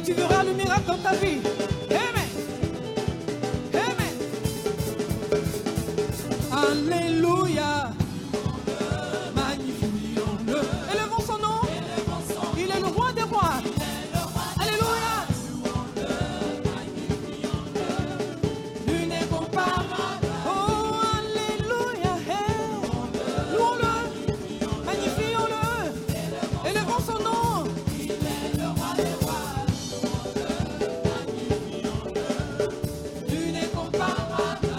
tu verras le miracle dans ta vie. Amen. Amen. Alléluia. Magnifions-le. Élevons son nom. Il est le roi des rois. Alléluia. Lui n'est comparable. Oh, alléluia. Louons-le. Magnifions-le. Élevons son nom. Lui n'est comparable.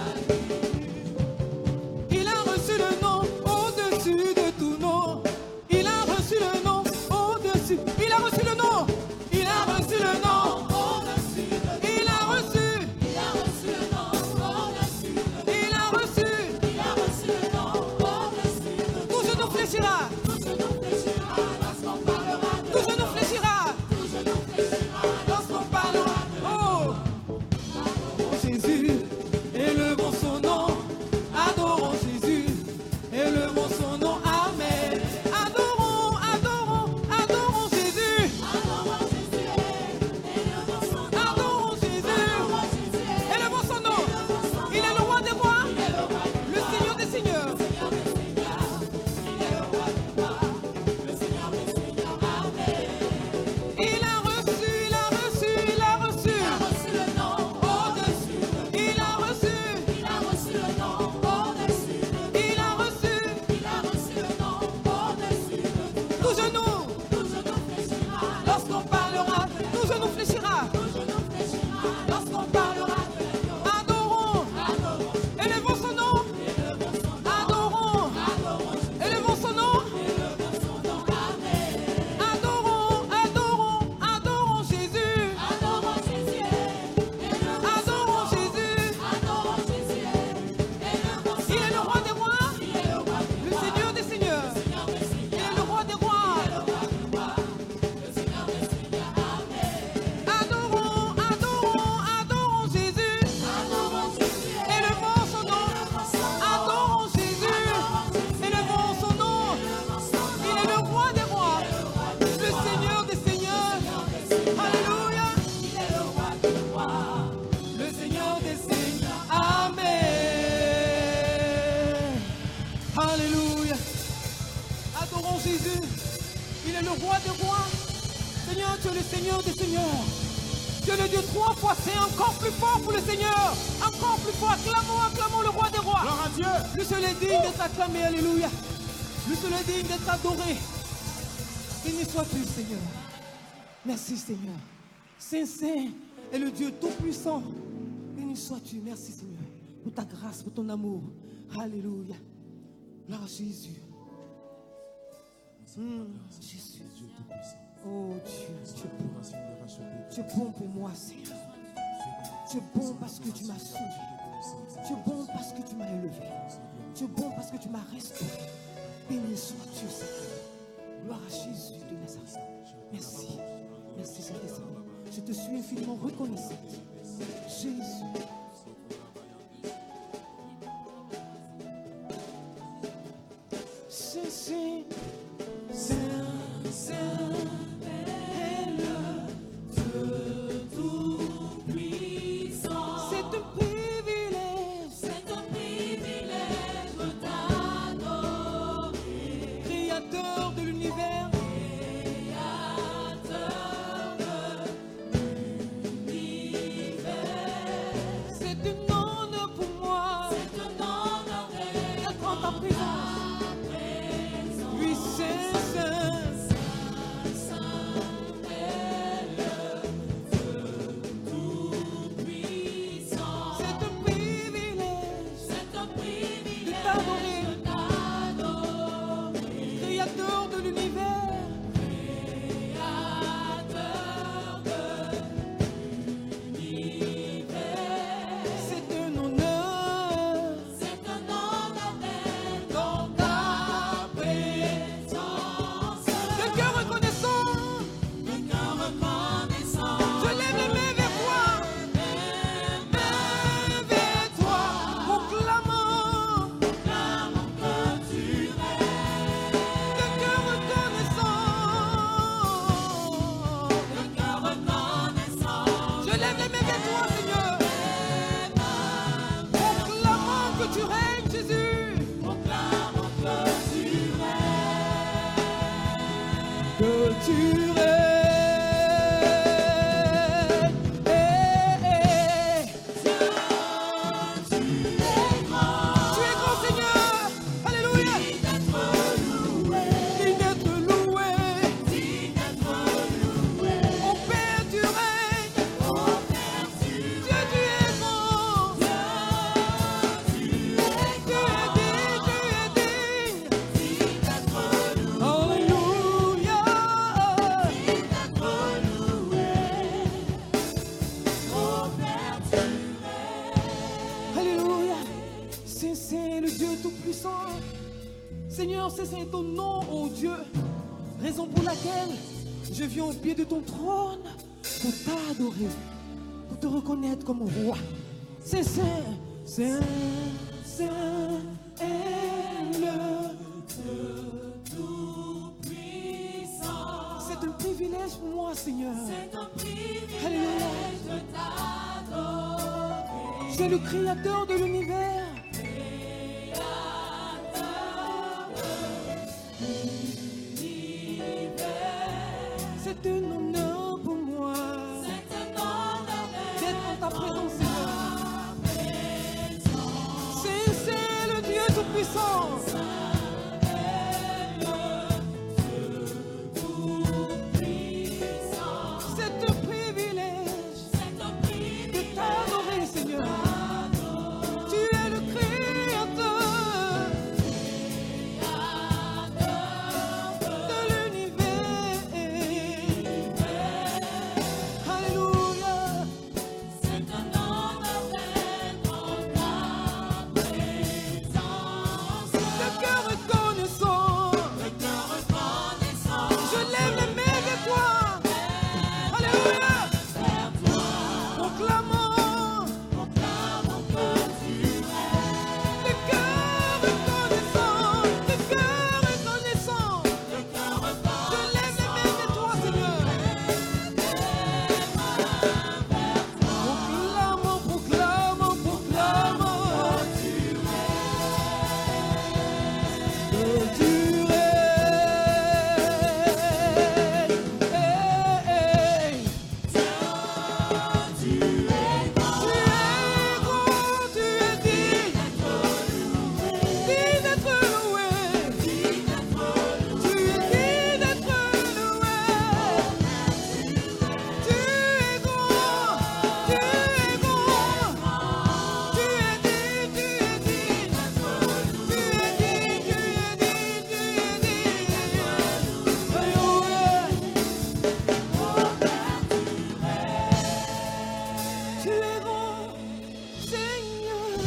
Il a reçu le nom au-dessus de tout nom. Il a reçu le nom au-dessus. Il a reçu le nom. Il a reçu le nom au-dessus. Il a reçu. Il a reçu le nom au-dessus. Il a reçu. Il a reçu le nom au-dessus. Tout genou fléchira. Tout genou fléchira lorsqu'on parlera. Tout genou fléchira. Tout genou fléchira lorsqu'on parlera. Oh, Jésus, élevons son nom. Adorons Jésus, élevons son nom, Amen. Adorons, adorons, adorons Jésus. Adorons Jésus, élevons son nom. Adorons Jésus, élevons son nom. Il est le roi des rois, le Seigneur des seigneurs. Il est le roi des rois, le Seigneur des seigneurs, Amen. Il a reçu, il a reçu, il a reçu. Il a reçu le nom au-dessus. Il a reçu. Il a reçu le nom au-dessus. Il a reçu. Il a reçu le nom au-dessus. Tout genou fléchira lorsqu'on parlera. Tout genou fléchira. Tout genou fléchira lorsqu'on parlera. Adorons. Élevons son nom. Adorons. Élevons son nom. Adorons, adorons, adorons Jésus. Adorons Jésus. Adorons Jésus. Il est le roi des rois, le Seigneur des seigneurs. Il est le roi des rois. Adorons, adorons, adorons Jésus. Élevons son nom. Adorons Jésus. Élevons son nom. Il est le roi des rois, le Seigneur des seigneurs. Alléluia. Il est le roi des rois, le Seigneur des seigneurs. Amen. Alléluia. Adorons Jésus. Il est le roi des rois. Seigneur, tu es le Seigneur des seigneurs. Tu es le Dieu 3 fois. C'est encore plus fort pour le Seigneur. Encore plus fort. Acclamons, acclamons le roi des rois. Gloire à Dieu. Lui seul est digne d'être acclamé. Alléluia. Lui seul est digne d'être adoré. Béni sois-tu, Seigneur. Merci, Seigneur. Saint est le Dieu tout-puissant. Béni sois-tu. Merci, Seigneur, pour ta grâce, pour ton amour. Alléluia. Gloire à Jésus. Jésus. Dieu Tout-Puissant. Oh Dieu, tu es bon. Racine de racheter. Tu es bon pour moi, Seigneur. Tu es bon parce que tu m'as sauvé. Tu es bon parce que tu m'as élevé. Tu es bon parce que tu m'as restauré. Béni sois-tu, Seigneur. Gloire à Jésus de Nazareth. Merci. Merci, Saint-Esprit. Je te suis infiniment reconnaissante. Jésus. C'est un privilège. C'est un privilège de t'adorer. Créateur de l'univers. Créateur de l'univers. saint est ton nom, ô Dieu. Raison pour laquelle je viens au pied de ton trône pour t'adorer, pour te reconnaître comme roi. C'est saint, saint, saint est le Dieu tout-puissant. C'est un privilège pour moi, Seigneur. C'est un privilège de t'adorer. Tu es le créateur de l'univers. C'est un honneur pour moi d'être en ta présence, Seigneur. C'est le Dieu tout-puissant. C'est un privilège de t'adorer, Seigneur. Tu es le créateur de l'univers. Alléluia. C'est un honneur d'être en ta présence. Le cœur reconnaissant, je lève les mains vers toi. Alléluia. Proclamons que tu es. Le cœur reconnaissant, le cœur reconnaissant. Je lève les mains vers toi, Seigneur. Proclamons, proclamons, proclamons que tu règnes. Tu es grand, tu es digne d'être loué. Tu es digne d'être loué. Tu es grand, tu es grand. Tu es digne, tu es digne. Tu es digne, tu es digne, tu es digne. Alléluia. Tu es grand, Seigneur.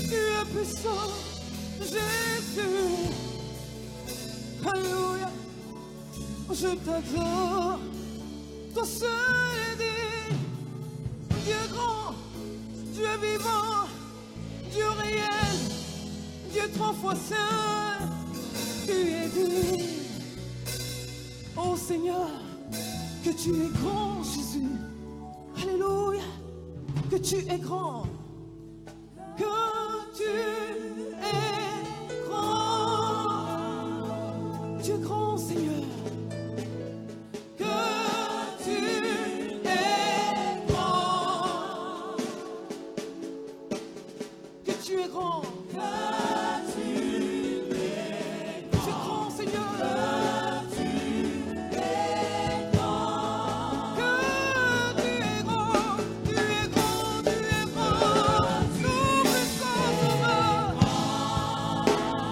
Tu es puissant, Jésus. Alléluia. Je t'adore. Toi seul est digne. Dieu grand, Dieu vivant, Dieu réel, Dieu trois fois saint. Tu es digne. Oh Seigneur, que tu es grand, Jésus. Alléluia. Que tu es grand. Que tu es grand. Tu es grand, Seigneur. Que tu es grand. Que tu es grand. Tu es grand, Seigneur. Que tu es grand. Tu es grand, tu es grand. Nous puissons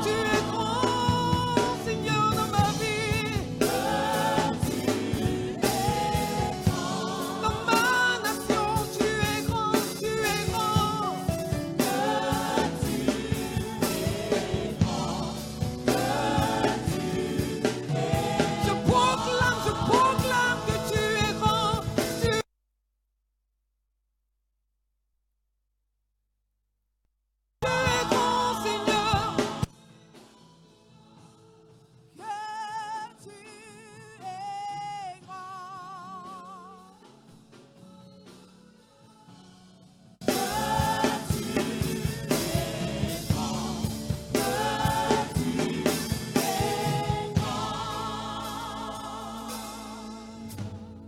tu es grand, Seigneur, dans ma vie. Dans ma nation, tu es grand, tu es grand. Je proclame que tu es grand. Tu es grand, Seigneur. Que tu es grand.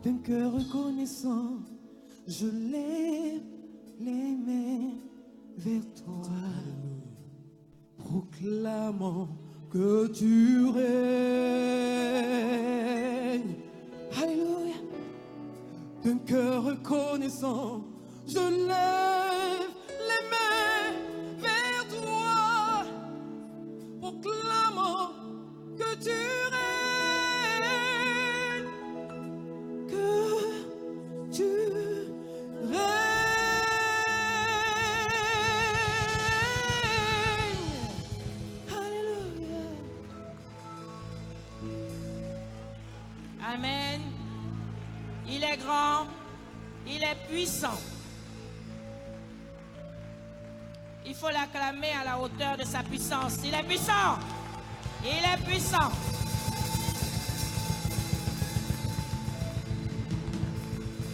D'un cœur reconnaissant, je lève les mains vers toi, proclamant que tu règnes. Alléluia. D'un cœur reconnaissant, je lève les mains vers toi, proclamant que tu règnes. Que tu règnes. Alléluia. Amen. Il est grand, il est puissant. Il faut l'acclamer à la hauteur de sa puissance. Il est puissant. Il est puissant.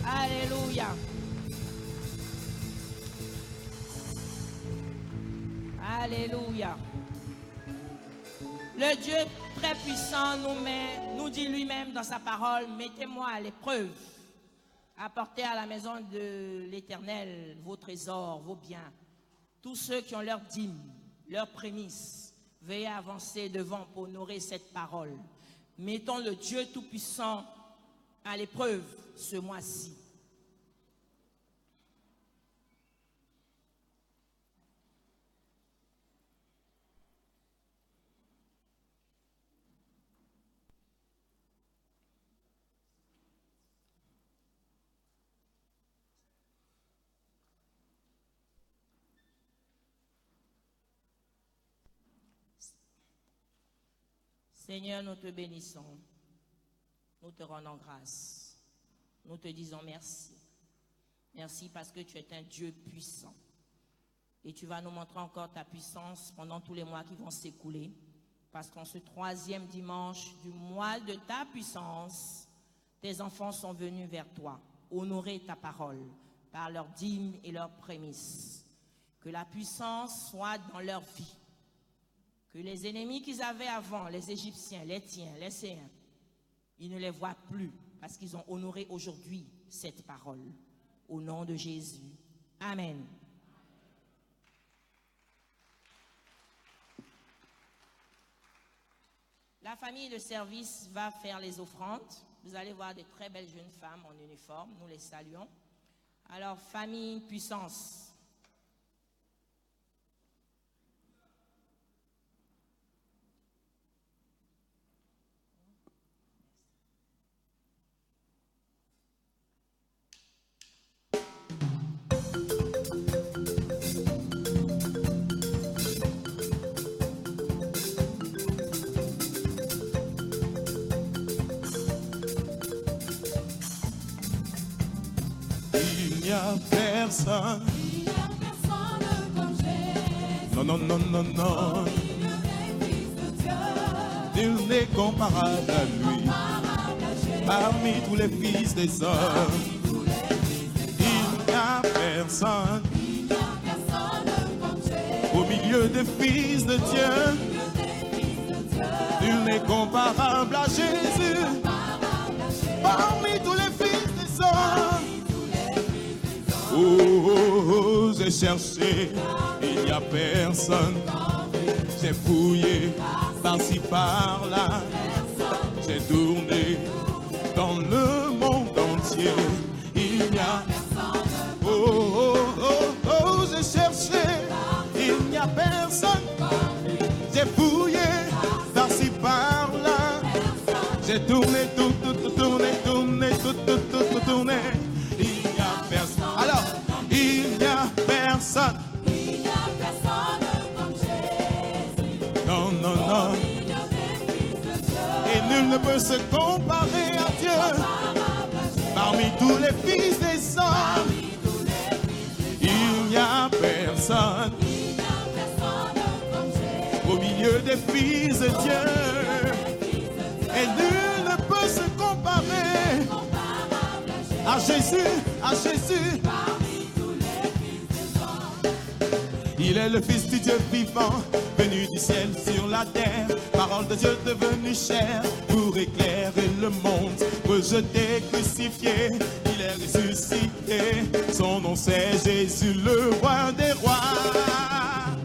Alléluia. Alléluia. Le Dieu très puissant nous dit lui-même dans sa parole, mettez-moi à l'épreuve. Apportez à la maison de l'Éternel vos trésors, vos biens. Tous ceux qui ont leur dîme, leurs prémices, veuillez avancer devant pour honorer cette parole. Mettons le Dieu Tout-Puissant à l'épreuve ce mois-ci. Seigneur, nous te bénissons, nous te rendons grâce, nous te disons merci. Merci parce que tu es un Dieu puissant. Et tu vas nous montrer encore ta puissance pendant tous les mois qui vont s'écouler. Parce qu'en ce 3e dimanche du mois de ta puissance, tes enfants sont venus vers toi, honorer ta parole par leurs dîmes et leurs prémices. Que la puissance soit dans leur vie. Que les ennemis qu'ils avaient avant, les Égyptiens, les Tiens, les Séens, ils ne les voient plus parce qu'ils ont honoré aujourd'hui cette parole. Au nom de Jésus. Amen. La famille de service va faire les offrandes. Vous allez voir des très belles jeunes femmes en uniforme. Nous les saluons. Alors, famille puissance. Il n'y a personne comme Jésus. non, non, non, non, non. Nul n'est comparable à lui. Parmi tous les fils des hommes, il n'y a personne comme Jésus. au milieu des fils de Dieu. Nul n'est comparable à Jésus. Parmi tous les fils des hommes. Oh, oh, oh, j'ai cherché, il n'y a personne. J'ai fouillé par-ci par-là. J'ai tourné dans le monde entier. Il n'y a oh, oh, oh, oh, j'ai cherché, il n'y a personne. J'ai fouillé par-ci par-là. J'ai tourné, tourné. Il n'y a personne. Alors, il n'y a personne. Il n'y a personne comme Jésus. Non, non, non. Et nul ne peut se comparer à Dieu. Parmi tous les fils des hommes, il n'y a personne. Au milieu des fils de Dieu. Et nul ne peut se comparer à Jésus, à Jésus. Il est le Fils du Dieu vivant, venu du ciel sur la terre. Parole de Dieu devenue chair pour éclairer le monde. Rejeté, crucifié, il est ressuscité. Son nom c'est Jésus, le roi des rois.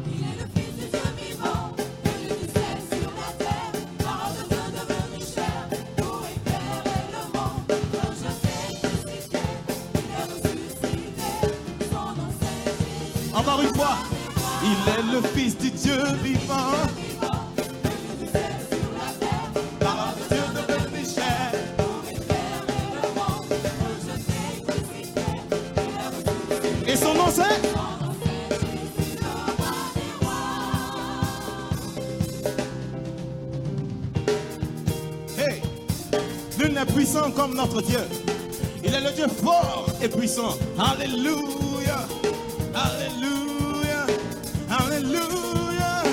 Il est le Fils du Dieu vivant, venu du ciel sur la terre. Parole de Dieu devenue chair pour éclairer le monde. Rejeté, crucifié, il est ressuscité. Son nom c'est Jésus. Encore une fois, il est le Fils du Dieu vivant. Parole de Dieu devenue chair. Et son nom c'est Hey, Nul n'est puissant comme notre Dieu. Il est le Dieu fort et puissant. Alléluia. Alléluia. Alléluia.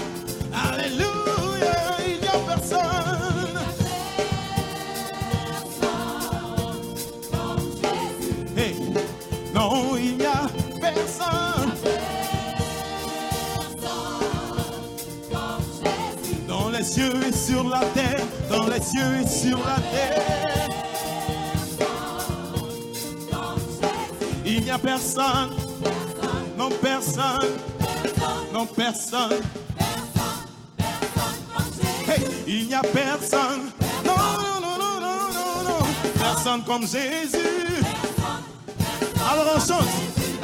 Alléluia. Il n'y a personne. Hey. Non, il n'y a personne. Dans les cieux et sur la terre. Dans les cieux et sur la terre. Il n'y a personne, non personne, non personne. Hey, il n'y a personne, non, non, non, non, non, non, personne comme Jésus. Alors on chante,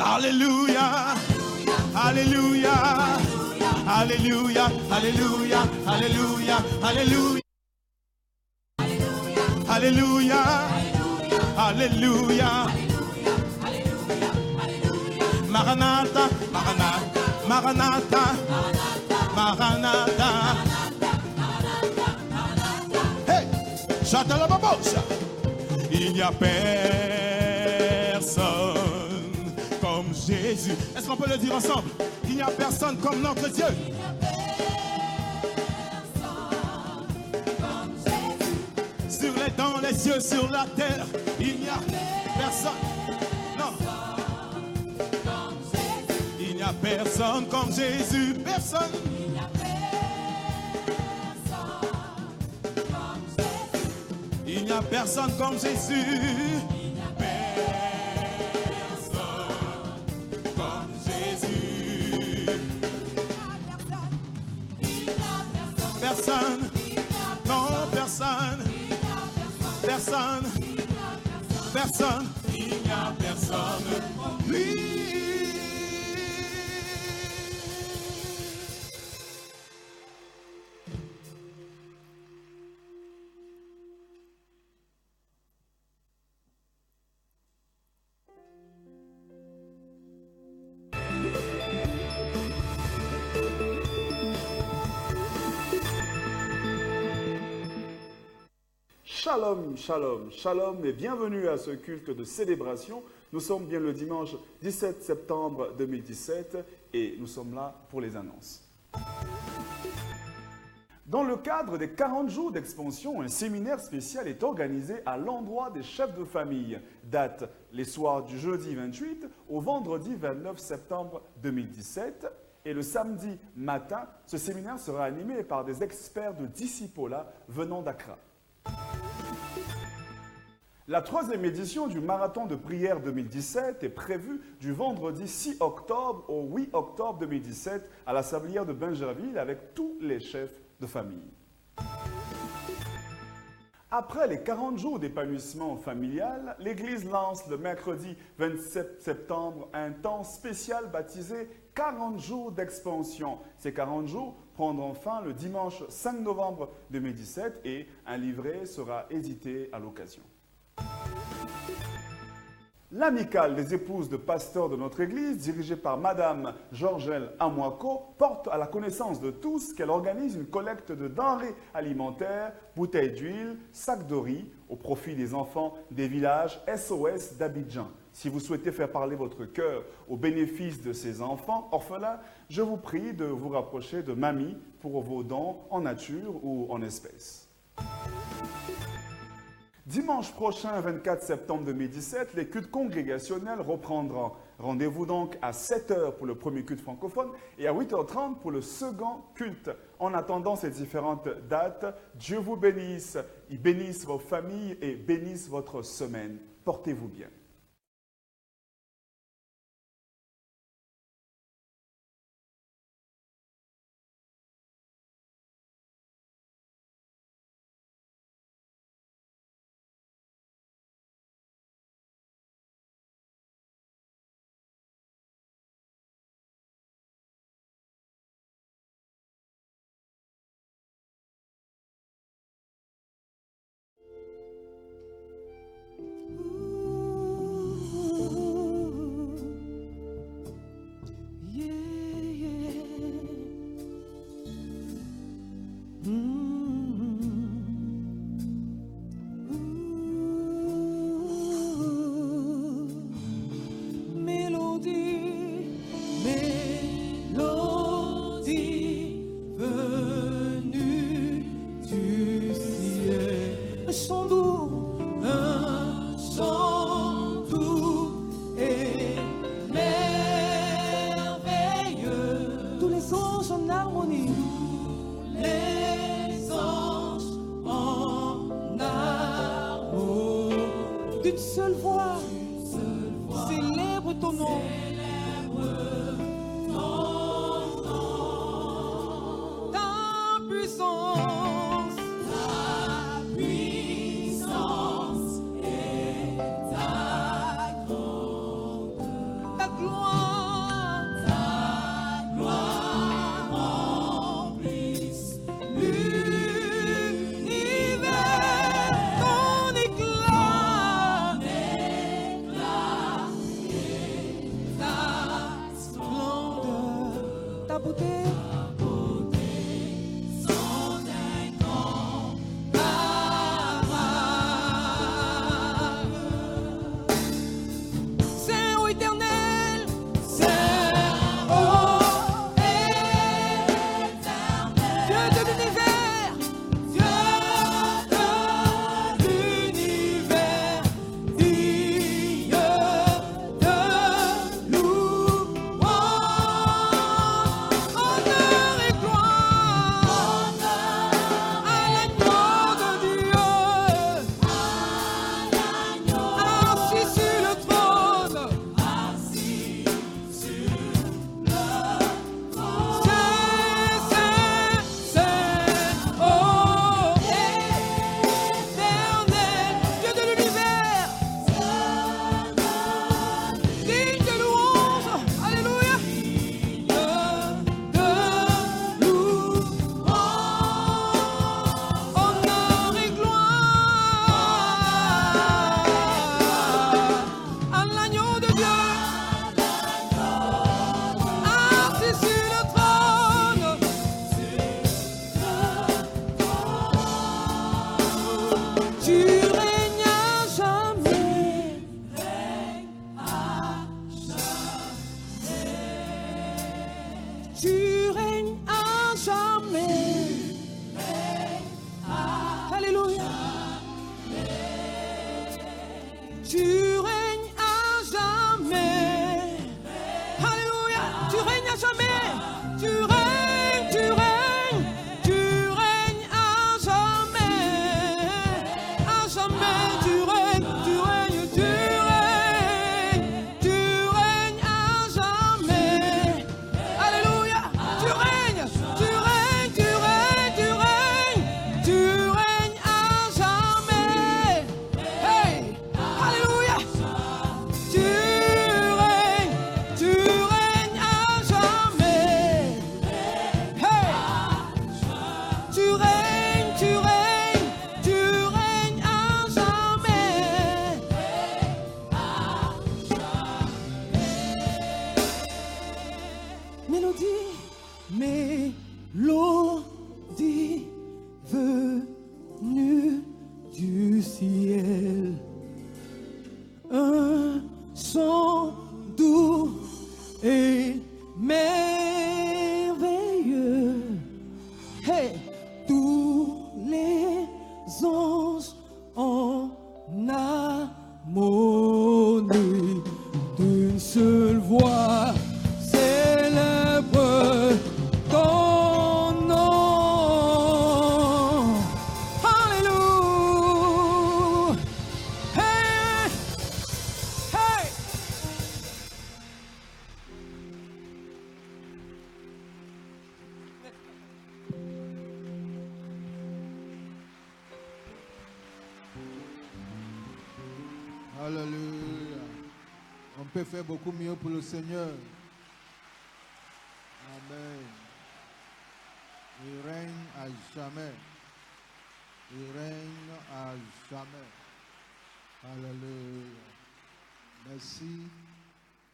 Alléluia, Alléluia, Alléluia, Alléluia, Alléluia, Alléluia, Alléluia, Alléluia. Maranatha, Maranatha, Maranatha, Maranatha. Hey, chante la babouche. Il n'y a personne comme Jésus. Est-ce qu'on peut le dire ensemble? Il n'y a personne comme notre Dieu. Sur les dans les cieux, sur la terre, il n'y a personne. Non. Il n'y a personne comme Jésus, personne. Il n'y a personne comme Jésus. Il n'y a personne comme Jésus. Il n'y a personne comme Jésus. Personne. Non, personne. Personne. Personne. Il n'y a personne. Lui. Shalom, shalom, shalom et bienvenue à ce culte de célébration. Nous sommes bien le dimanche 17 septembre 2017 et nous sommes là pour les annonces. Dans le cadre des 40 jours d'expansion, un séminaire spécial est organisé à l'endroit des chefs de famille. Date les soirs du jeudi 28 au vendredi 29 septembre 2017. Et le samedi matin, ce séminaire sera animé par des experts de Discipola venant d'Accra. La 3e édition du Marathon de prière 2017 est prévue du vendredi 6 octobre au 8 octobre 2017 à la Sablière de Bingerville avec tous les chefs de famille. Après les 40 jours d'épanouissement familial, l'Église lance le mercredi 27 septembre un temps spécial baptisé 40 jours d'expansion. Ces 40 jours prendront fin le dimanche 5 novembre 2017 et un livret sera édité à l'occasion. L'amicale des épouses de pasteurs de notre Église, dirigée par Madame Georgelle Amouako, porte à la connaissance de tous qu'elle organise une collecte de denrées alimentaires, bouteilles d'huile, sacs de riz, au profit des enfants des villages SOS d'Abidjan. Si vous souhaitez faire parler votre cœur au bénéfice de ces enfants orphelins, je vous prie de vous rapprocher de Mamie pour vos dons en nature ou en espèces. Dimanche prochain, 24 septembre 2017, les cultes congrégationnels reprendront. Rendez-vous donc à 7h pour le premier culte francophone et à 8h30 pour le second culte. En attendant ces différentes dates, Dieu vous bénisse, il bénisse vos familles et bénisse votre semaine. Portez-vous bien. son doux, un son doux et merveilleux. Tous les anges en harmonie, les anges en harmonie. D'une seule voix, célèbre ton nom. Ta puissance et ta grandeur. Ta gloire remplisse l'univers. Ton éclat et ta splendeur. Ta beauté. Saint ô éternel, Saint ô éternel, Dieu de l'univers, Dieu de l'univers, digne de louange, honneur et gloire à l'agneau de Dieu, assis sur le trône. Saint, ô éternel, Dieu de l'univers, digne de louange, alléluia, de louange, honneur et gloire à l'agneau de Dieu, assis sur le trône. Tu règnes à jamais, tu règnes à jamais, alléluia, tu règnes à jamais, alléluia, tu règnes à jamais, tu règnes, tu règnes, tu règnes à jamais, tu règnes, tu règnes, tu règnes, tu règnes à jamais, alléluia, tu règnes, tu règnes, tu règnes, tu règnes, tu règnes à jamais, hey, alléluia, tu règnes à jamais, hey, tu règnes, tu règnes, tu règnes à jamais. Mélodie, mélodie venue du ciel, un son doux et merveilleux. Hey, tous les anges en harmonie, d'une seule voix, célèbre ton nom. Alléluia. Hey, hey. Alléluia. On peut faire beaucoup mieux pour le Seigneur. Amen. Il règne à jamais. Il règne à jamais. Alléluia. Merci.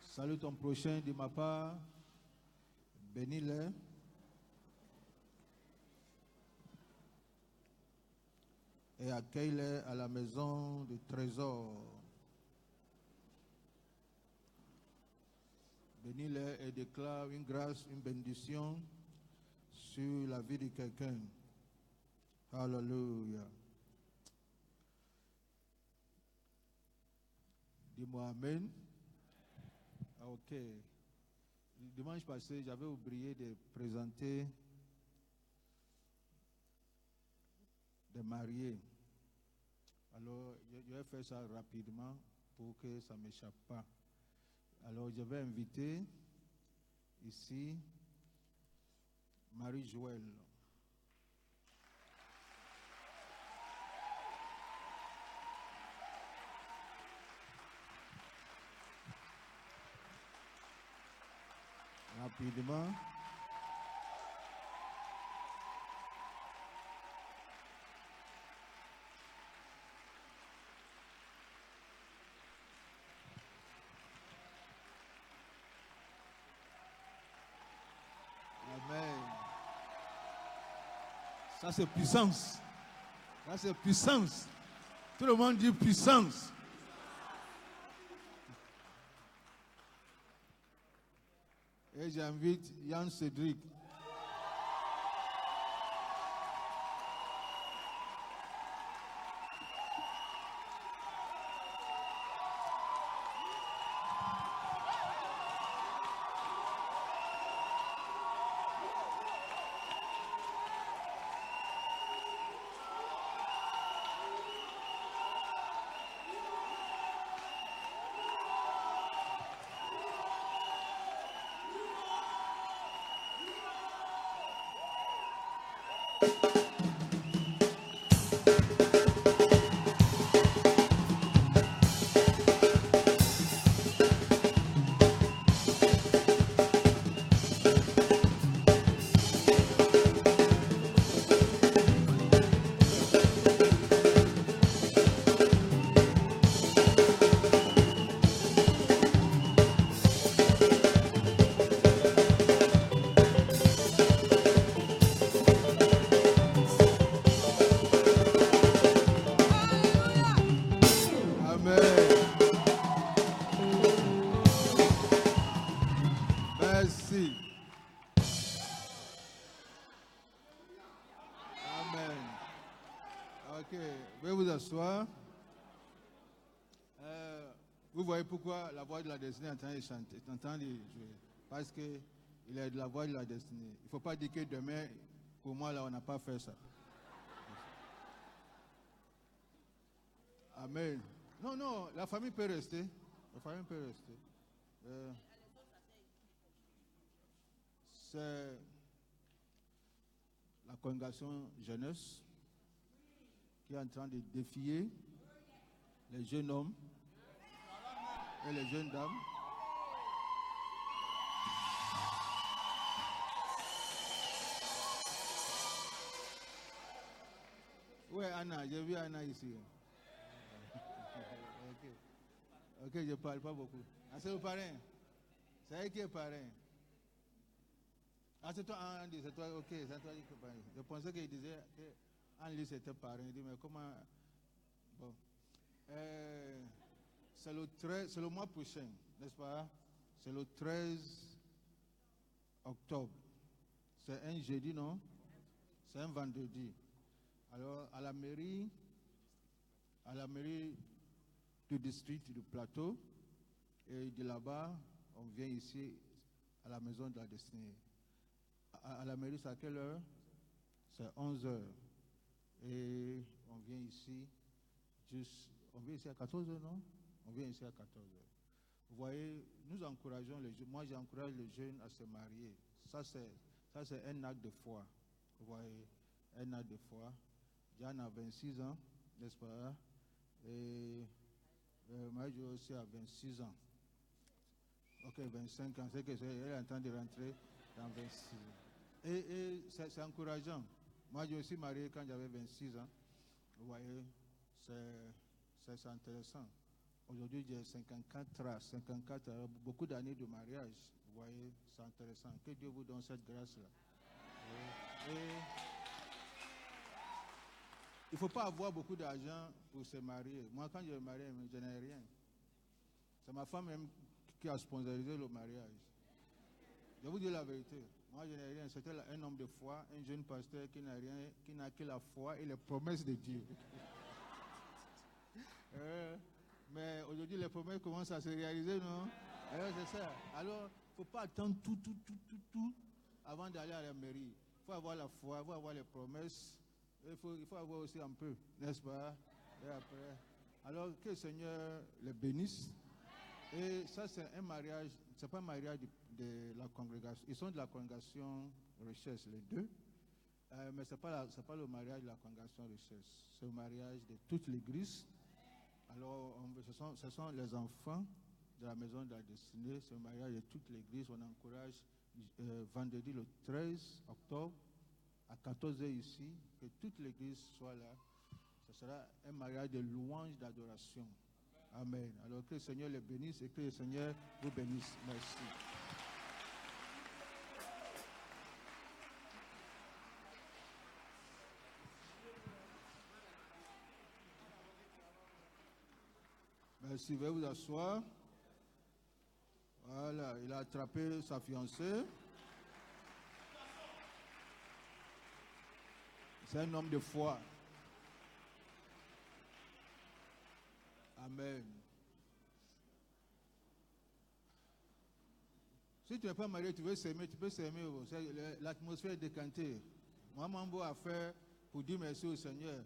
Salut ton prochain de ma part. Bénis-les. Et accueille-les à la maison du trésor. Bénis-les et déclare une grâce, une bénédiction sur la vie de quelqu'un. Alléluia. Dis-moi Amen. Ok. Dimanche passé, j'avais oublié de présenter des mariés. Alors, je vais faire ça rapidement pour que ça ne m'échappe pas. Alors, je vais inviter ici Marie-Joëlle. Rapidement. Amen. Ça c'est puissance. Ça c'est puissance. Tout le monde dit puissance. Et j'invite Yann Cédric. Merci. Amen. Ok, veuillez vous asseoir. Vous voyez pourquoi la voix de la destinée est en train de chanter, est en train de jouer. Parce qu'il est de la voix de la destinée. Il ne faut pas dire que demain, pour moi, là, on n'a pas fait ça. Amen. Non, non, la famille peut rester. La famille peut rester. C'est la congrégation jeunesse qui est en train de défier les jeunes hommes et les jeunes dames. Où est Anna? J'ai vu Anna ici. Ok, je ne parle pas beaucoup. Ah, c'est le parrain. C'est elle qui est parrain. Ah, c'est toi, Andy, c'est toi, ok, c'est toi qui est parrain. Je pensais qu'il disait qu'Andy c'était parrain. Il dit, mais comment. Bon. C'est le mois prochain, n'est-ce pas? C'est le 13 octobre. C'est un jeudi, non? C'est un vendredi. Alors, à la mairie du district du Plateau, et de là-bas, on vient ici à la maison de la destinée. À la mairie, c'est à quelle heure? C'est 11h. Et on vient ici à 14h, non? On vient ici à 14h. Vous voyez, nous encourageons les jeunes. Moi, j'encourage les jeunes à se marier. Ça, c'est un acte de foi. Vous voyez, un acte de foi. Jeanne a 26 ans, n'est-ce pas? Et Marie aussi a 26 ans. Ok, 25 ans. C'est qu'elle est en train de rentrer dans 26 ans. Et c'est encourageant. Moi, j'ai aussi marié quand j'avais 26 ans. Vous voyez, c'est intéressant. Aujourd'hui, j'ai 54 beaucoup d'années de mariage. Vous voyez, c'est intéressant. Que Dieu vous donne cette grâce-là. Il ne faut pas avoir beaucoup d'argent pour se marier. Moi, quand je me marie, je n'ai rien. C'est ma femme même qui a sponsorisé le mariage. Je vous dis la vérité. Moi, je n'ai rien. C'était un homme de foi, un jeune pasteur qui n'a rien, qui n'a que la foi et les promesses de Dieu. Mais aujourd'hui, aujourd'hui, les promesses commencent à se réaliser, non? Alors, c'est ça. Alors, il ne faut pas attendre tout avant d'aller à la mairie. Il faut avoir la foi, il faut avoir les promesses. Il faut avoir aussi un peu, n'est-ce pas? Et après, alors que le Seigneur les bénisse. Et ça, c'est un mariage, c'est pas un mariage de la congrégation. Ils sont de la congrégation Recherche, les deux. Mais ce n'est pas le mariage de la congrégation Recherche. C'est le mariage de toute l'église. Alors, ce sont les enfants de la maison de la destinée. C'est le mariage de toute l'église. On encourage vendredi le 13 octobre à 14h ici, que toute l'église soit là. Ce sera un mariage de louange, d'adoration. Amen. Alors que le Seigneur les bénisse et que le Seigneur vous bénisse. Merci. Merci, veuillez vous asseoir. Voilà, il a attrapé sa fiancée. C'est un homme de foi. Amen. Si tu n'es pas marié, tu veux s'aimer, tu peux s'aimer. L'atmosphère est décantée. Moi, mon beau à faire pour dire merci au Seigneur.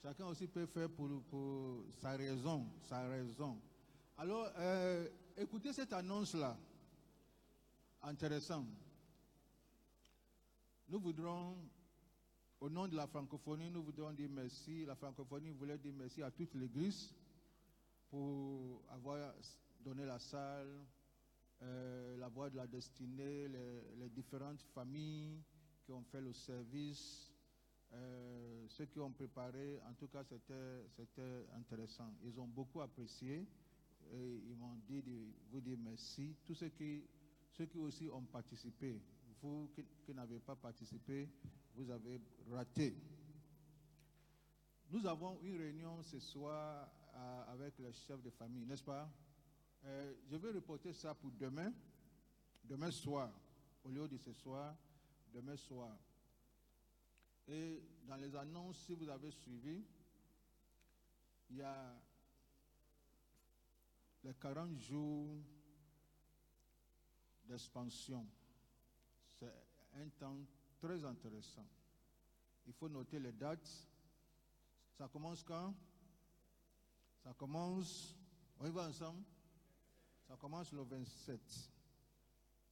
Chacun aussi peut faire pour sa raison. Alors, écoutez cette annonce-là. Intéressant. Nous voudrons, au nom de la francophonie, nous voudrons dire merci. La francophonie voulait dire merci à toute l'Église pour avoir donné la salle, la voix de la destinée, les différentes familles qui ont fait le service, ceux qui ont préparé. En tout cas, c'était intéressant. Ils ont beaucoup apprécié et ils m'ont dit de vous dire merci. Tous ceux qui aussi ont participé, vous qui n'avez pas participé, vous avez raté. Nous avons une réunion ce soir avec les chefs de famille, n'est-ce pas? Je vais reporter ça pour demain soir, au lieu de ce soir, demain soir. Et dans les annonces, si vous avez suivi, il y a les 40 jours d'expansion. C'est un temps très intéressant. Il faut noter les dates. Ça commence quand? Ça commence, on y va ensemble? Ça commence le 27.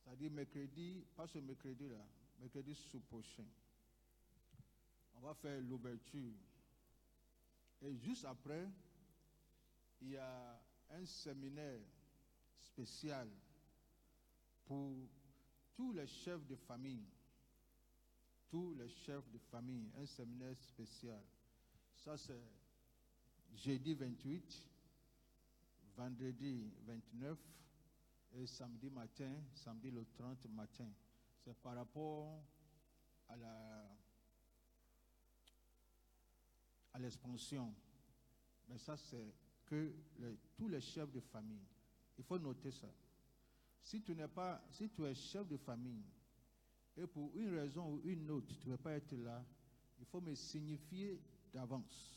C'est-à-dire mercredi, pas ce mercredi-là, mercredi sous-prochain. On va faire l'ouverture. Et juste après, il y a un séminaire spécial pour tous les chefs de famille. Tous les chefs de famille, un séminaire spécial. Ça, c'est jeudi 28, vendredi 29 et samedi matin, samedi le 30 matin. C'est par rapport à l'expansion. Mais ça, c'est que tous les chefs de famille. Il faut noter ça. Si tu es chef de famille et pour une raison ou une autre, tu ne veux pas être là, il faut me signifier d'avance.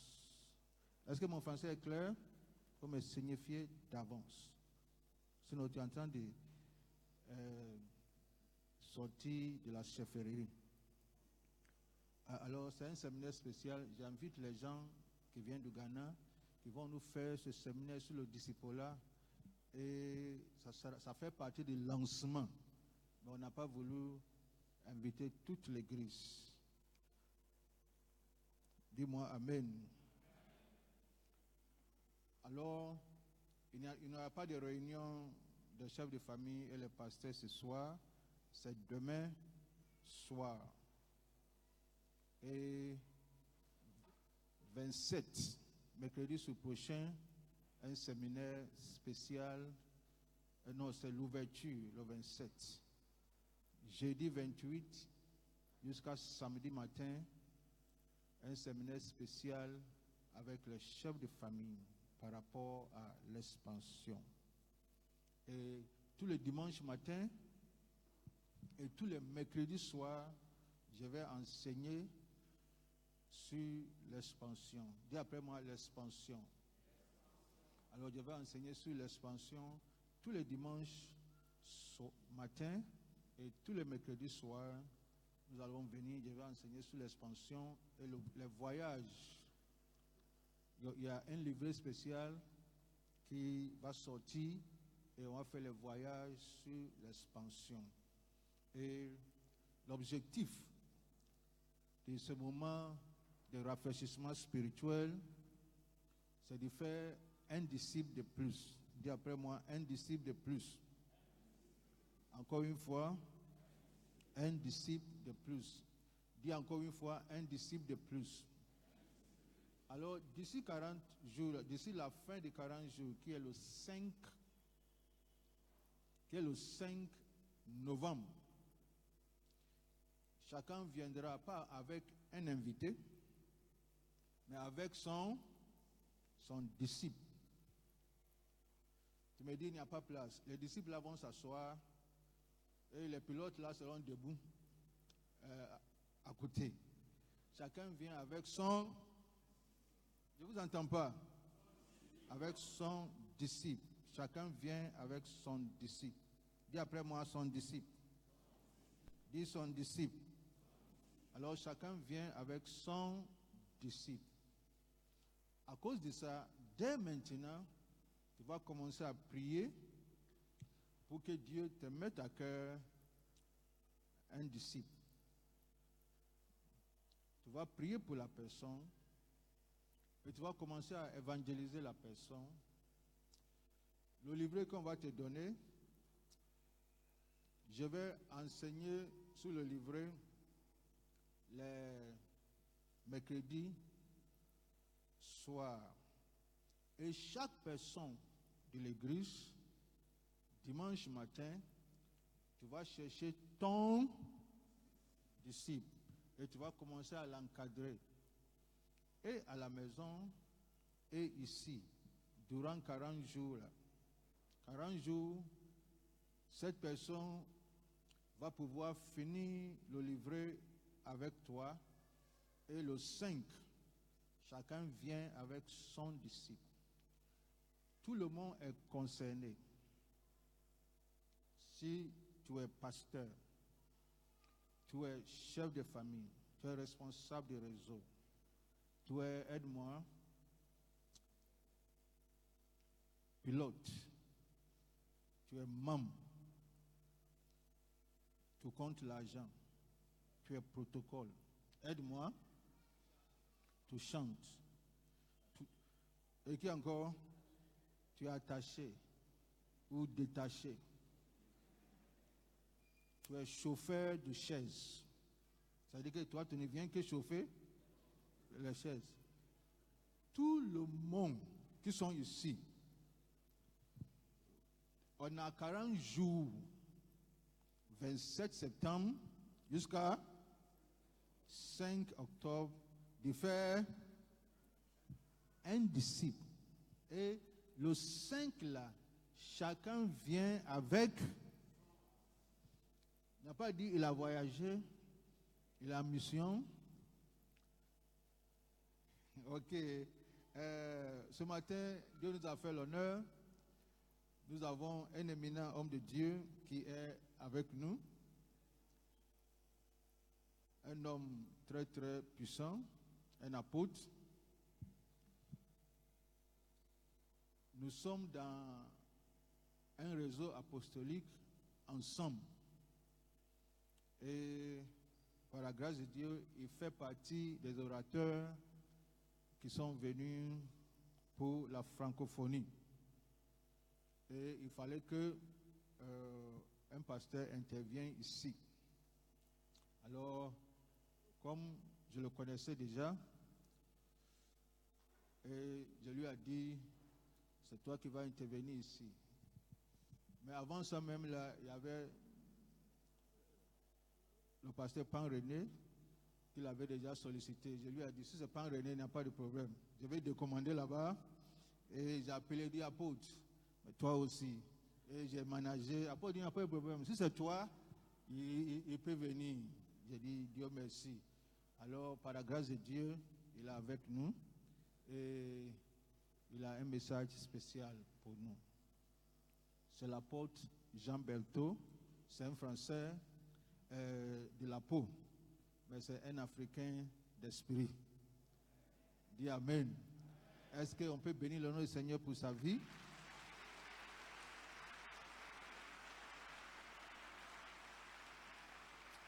Est-ce que mon français est clair? Il faut me signifier d'avance. Sinon, tu es en train de sortir de la chefferie. Alors, c'est un séminaire spécial. J'invite les gens qui viennent du Ghana, qui vont nous faire ce séminaire sur le discipolat. Et ça fait partie du lancement. Mais on n'a pas voulu inviter toute l'église. Dis-moi Amen. Alors, il n'y aura pas de réunion des chefs de famille et les pasteurs ce soir. C'est demain soir. Et 27, mercredi prochain, un séminaire spécial. Non, c'est l'ouverture, le 27. Jeudi 28 jusqu'à samedi matin, un séminaire spécial avec les chefs de famille par rapport à l'expansion. Et tous les dimanches matin et tous les mercredis soirs, je vais enseigner sur l'expansion. Dis après moi l'expansion. Alors je vais enseigner sur l'expansion tous les dimanches matin et tous les mercredis soirs. Nous allons venir, je vais enseigner sur l'expansion et les voyages. Il y a un livret spécial qui va sortir et on va faire les voyages sur l'expansion. Et l'objectif de ce moment de rafraîchissement spirituel, c'est de faire un disciple de plus. Dis après moi, un disciple de plus. Encore une fois, un disciple de plus. Dis encore une fois, un disciple de plus. Alors, d'ici 40 jours, d'ici la fin des 40 jours, qui est le 5 novembre, chacun viendra pas avec un invité, mais avec son disciple. Tu me dis, il n'y a pas place. Les disciples là vont s'asseoir et les pilotes là seront debout à côté. Chacun vient avec son... Je ne vous entends pas. Avec son disciple. Chacun vient avec son disciple. Dis après moi son disciple. Dis son disciple. Alors chacun vient avec son disciple. À cause de ça, dès maintenant, tu vas commencer à prier pour que Dieu te mette à cœur un disciple. Tu vas prier pour la personne et tu vas commencer à évangéliser la personne. Le livret qu'on va te donner, je vais enseigner sur le livret les mercredis soir. Et chaque personne de l'église, dimanche matin, tu vas chercher ton disciple et tu vas commencer à l'encadrer. Et à la maison et ici, durant 40 jours. 40 jours, cette personne va pouvoir finir le livret avec toi. Et le 5, chacun vient avec son disciple. Tout le monde est concerné. Si tu es pasteur, tu es chef de famille, tu es responsable du réseau, tu es, aide-moi, pilote, tu es membre, tu comptes l'argent, tu es protocole, aide-moi, tu chantes, et qui encore, tu es attaché ou détaché, tu es chauffeur de chaise. Ça veut dire que toi, tu ne viens que chauffer les chaises. Tout le monde qui sont ici, on a 40 jours, 27 septembre jusqu'à 5 octobre, de faire un disciple. Et le 5 là, chacun vient avec... Il n'a pas dit il a voyagé, il a mission. Ok. Ce matin, Dieu nous a fait l'honneur. Nous avons un éminent homme de Dieu qui est avec nous. Un homme très très puissant, un apôtre. Nous sommes dans un réseau apostolique ensemble. Et par la grâce de Dieu, il fait partie des orateurs qui sont venus pour la francophonie. Et il fallait que un pasteur intervienne ici. Alors, comme je le connaissais déjà, et je lui ai dit, c'est toi qui vas intervenir ici. Mais avant ça même, là, il y avait le pasteur Pan René, qu'il avait déjà sollicité. Je lui ai dit, si c'est Pan René, il n'y a pas de problème. Je vais décommander là-bas. Et j'ai appelé, dit, apôtre, mais toi aussi. Et j'ai managé. Apôtre, il n'y a pas de problème. Si c'est toi, il peut venir. J'ai dit, Dieu merci. Alors, par la grâce de Dieu, il est avec nous. Et il a un message spécial pour nous. C'est l'apôtre Jean Belto, c'est un Français de la peau, mais c'est un Africain d'esprit. Dis Amen. Est-ce qu'on peut bénir le nom du Seigneur pour sa vie?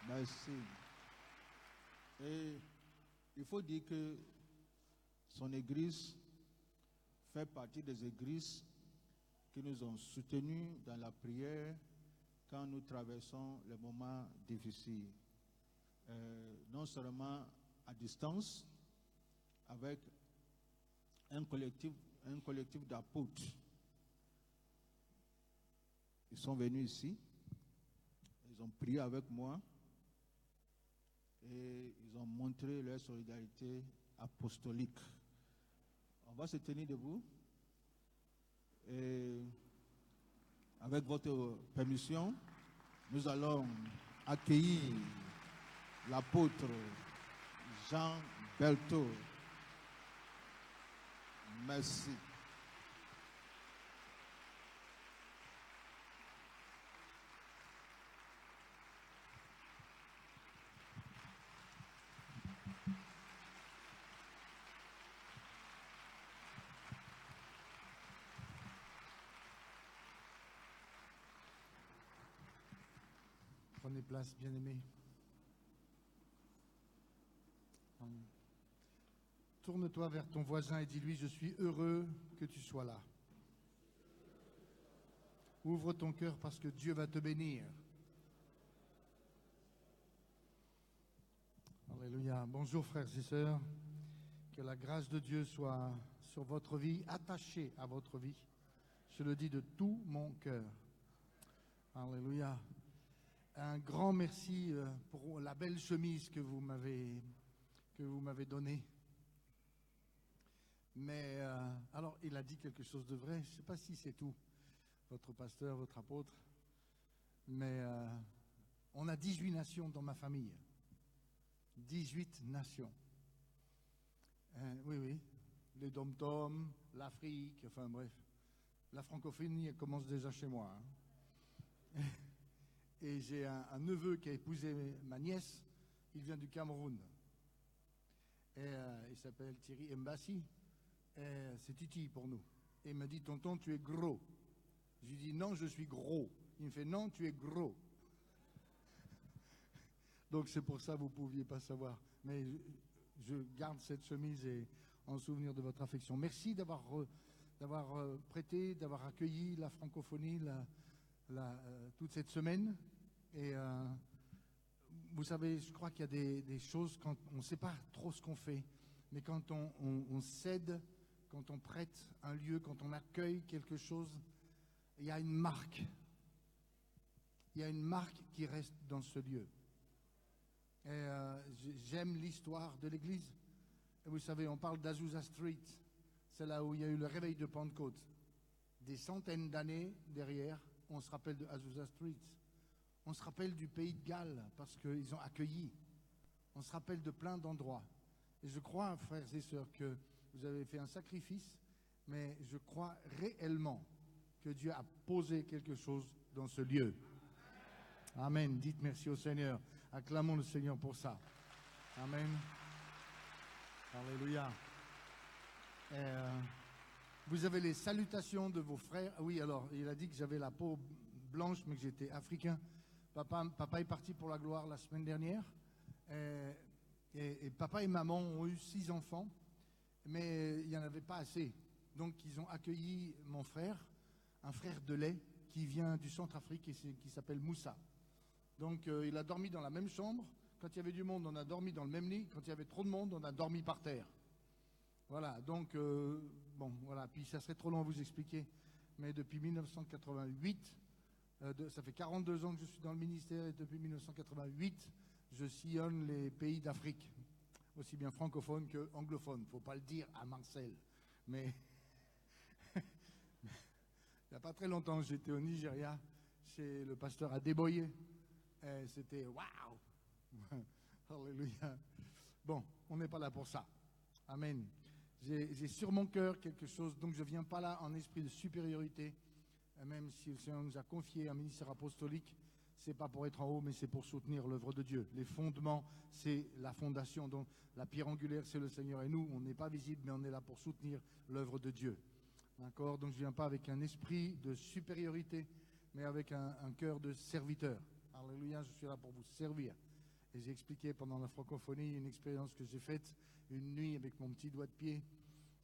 Merci. Et il faut dire que son église fait partie des églises qui nous ont soutenus dans la prière quand nous traversons les moments difficiles. Non seulement à distance, avec un collectif d'apôtres. Ils sont venus ici, ils ont prié avec moi et ils ont montré leur solidarité apostolique. On va se tenir debout et avec votre permission, nous allons accueillir l'apôtre Jean Belto. Merci. Prenez place, bien-aimés. Tourne-toi vers ton voisin et dis-lui, je suis heureux que tu sois là. Ouvre ton cœur parce que Dieu va te bénir. Alléluia. Bonjour frères et sœurs. Que la grâce de Dieu soit sur votre vie, attachée à votre vie. Je le dis de tout mon cœur. Alléluia. Un grand merci pour la belle chemise que vous m'avez donnée. Mais alors, il a dit quelque chose de vrai. Je ne sais pas si c'est tout, votre pasteur, votre apôtre. Mais on a 18 nations dans ma famille. 18 nations. Oui. Les dom-toms, l'Afrique, enfin bref. La francophonie, elle commence déjà chez moi. Hein. Et j'ai un neveu qui a épousé ma nièce. Il vient du Cameroun. Et il s'appelle Thierry Mbassi. C'est Titi pour nous. Et il m'a dit, tonton, tu es gros. Je lui dis, non, je suis gros. Il me fait, non, tu es gros. Donc c'est pour ça que vous ne pouviez pas savoir. Mais je garde cette chemise en souvenir de votre affection. Merci d'avoir prêté, d'avoir accueilli la francophonie toute cette semaine. Et vous savez, je crois qu'il y a des choses quand on ne sait pas trop ce qu'on fait. Mais quand on cède, quand on prête un lieu, quand on accueille quelque chose, il y a une marque. Il y a une marque qui reste dans ce lieu. Et j'aime l'histoire de l'église. Et vous savez, on parle d'Azusa Street. C'est là où il y a eu le réveil de Pentecôte. Des centaines d'années derrière, on se rappelle de Azusa Street. On se rappelle du pays de Galles parce qu'ils ont accueilli. On se rappelle de plein d'endroits. Et je crois, frères et sœurs, que vous avez fait un sacrifice, mais je crois réellement que Dieu a posé quelque chose dans ce lieu. Amen. Dites merci au Seigneur. Acclamons le Seigneur pour ça. Amen. Alléluia. Vous avez les salutations de vos frères. Oui, alors, il a dit que j'avais la peau blanche, mais que j'étais africain. Papa est parti pour la gloire la semaine dernière. Et papa et maman ont eu 6 enfants, mais il n'y en avait pas assez. Donc, ils ont accueilli mon frère, un frère de lait, qui vient du Centrafrique et qui s'appelle Moussa. Donc, il a dormi dans la même chambre. Quand il y avait du monde, on a dormi dans le même lit. Quand il y avait trop de monde, on a dormi par terre. Voilà, donc, bon, voilà. Puis, ça serait trop long à vous expliquer. Mais depuis 1988, ça fait 42 ans que je suis dans le ministère et depuis 1988, je sillonne les pays d'Afrique, aussi bien francophones que anglophones. Il ne faut pas le dire à Marcel. Mais il n'y a pas très longtemps, j'étais au Nigeria, chez le pasteur Adeboye. C'était waouh! Alléluia. Bon, on n'est pas là pour ça. Amen. J'ai sur mon cœur quelque chose, donc je ne viens pas là en esprit de supériorité, même si le Seigneur nous a confié un ministère apostolique, ce n'est pas pour être en haut, mais c'est pour soutenir l'œuvre de Dieu. Les fondements, c'est la fondation, donc la pierre angulaire, c'est le Seigneur. Et nous, on n'est pas visible, mais on est là pour soutenir l'œuvre de Dieu. D'accord? Donc je ne viens pas avec un esprit de supériorité, mais avec un cœur de serviteur. Alléluia, je suis là pour vous servir. Et j'ai expliqué pendant la francophonie une expérience que j'ai faite une nuit avec mon petit doigt de pied.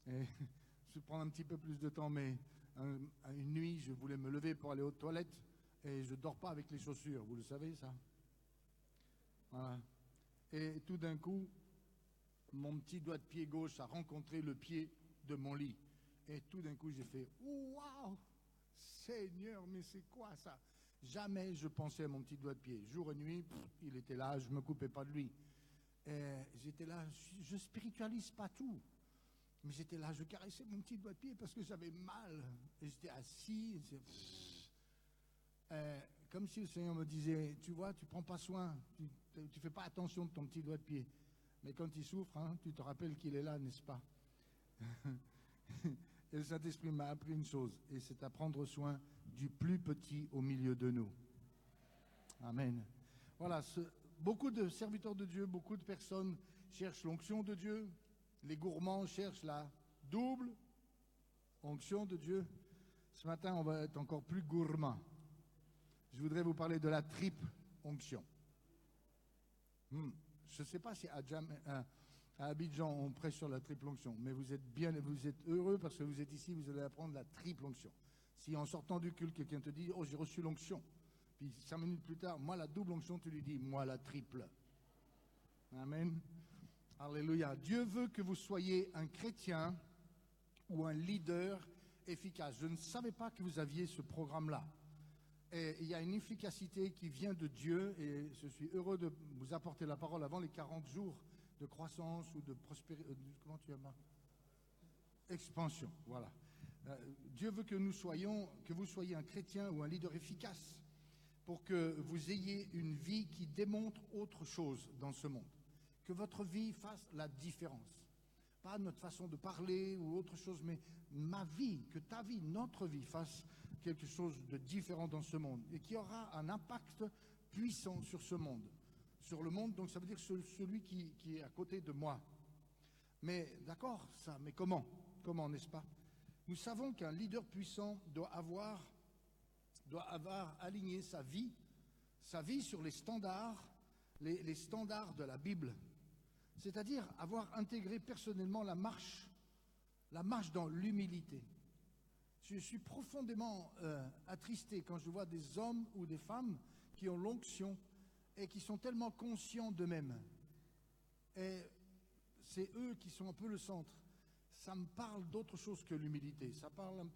Et je vais prendre un petit peu plus de temps, mais une nuit, je voulais me lever pour aller aux toilettes et je ne dors pas avec les chaussures. Vous le savez, ça? Voilà. Et tout d'un coup, mon petit doigt de pied gauche a rencontré le pied de mon lit. Et tout d'un coup, j'ai fait « Waouh! Seigneur, mais c'est quoi ça ?» Jamais je pensais à mon petit doigt de pied. Jour et nuit, il était là, je ne me coupais pas de lui. Et j'étais là, je ne spiritualise pas tout. Mais j'étais là, je caressais mon petit doigt de pied parce que j'avais mal. Et j'étais assis. Comme si le Seigneur me disait, tu vois, tu ne prends pas soin, tu ne fais pas attention de ton petit doigt de pied. Mais quand il souffre, hein, tu te rappelles qu'il est là, n'est-ce pas? Et le Saint-Esprit m'a appris une chose, et c'est à prendre soin du plus petit au milieu de nous. Amen. Voilà, beaucoup de serviteurs de Dieu, beaucoup de personnes cherchent l'onction de Dieu. Les gourmands cherchent la double onction de Dieu. Ce matin, on va être encore plus gourmand. Je voudrais vous parler de la triple onction. Je ne sais pas si à Abidjan, on prêche sur la triple onction, mais vous êtes heureux parce que vous êtes ici, vous allez apprendre la triple onction. Si en sortant du culte, quelqu'un te dit « Oh, j'ai reçu l'onction », puis 5 minutes plus tard, moi la double onction, tu lui dis « Moi la triple ». Amen. Alléluia. Dieu veut que vous soyez un chrétien ou un leader efficace. Je ne savais pas que vous aviez ce programme-là. Et il y a une efficacité qui vient de Dieu, et je suis heureux de vous apporter la parole avant les 40 jours de croissance ou de prospérité, comment tu as marqué? Expansion, voilà. Dieu veut que vous soyez un chrétien ou un leader efficace pour que vous ayez une vie qui démontre autre chose dans ce monde. Que votre vie fasse la différence. Pas notre façon de parler ou autre chose, mais ma vie, que ta vie, notre vie fasse quelque chose de différent dans ce monde et qui aura un impact puissant sur ce monde. Sur le monde, donc ça veut dire celui qui est à côté de moi. Mais d'accord, ça, mais comment? Comment, n'est-ce pas? Nous savons qu'un leader puissant doit avoir aligné sa vie sur les standards de la Bible. C'est-à-dire avoir intégré personnellement la marche dans l'humilité. Je suis profondément attristé quand je vois des hommes ou des femmes qui ont l'onction et qui sont tellement conscients d'eux-mêmes. Et c'est eux qui sont un peu le centre. Ça me parle d'autre chose que l'humilité. Ça parle,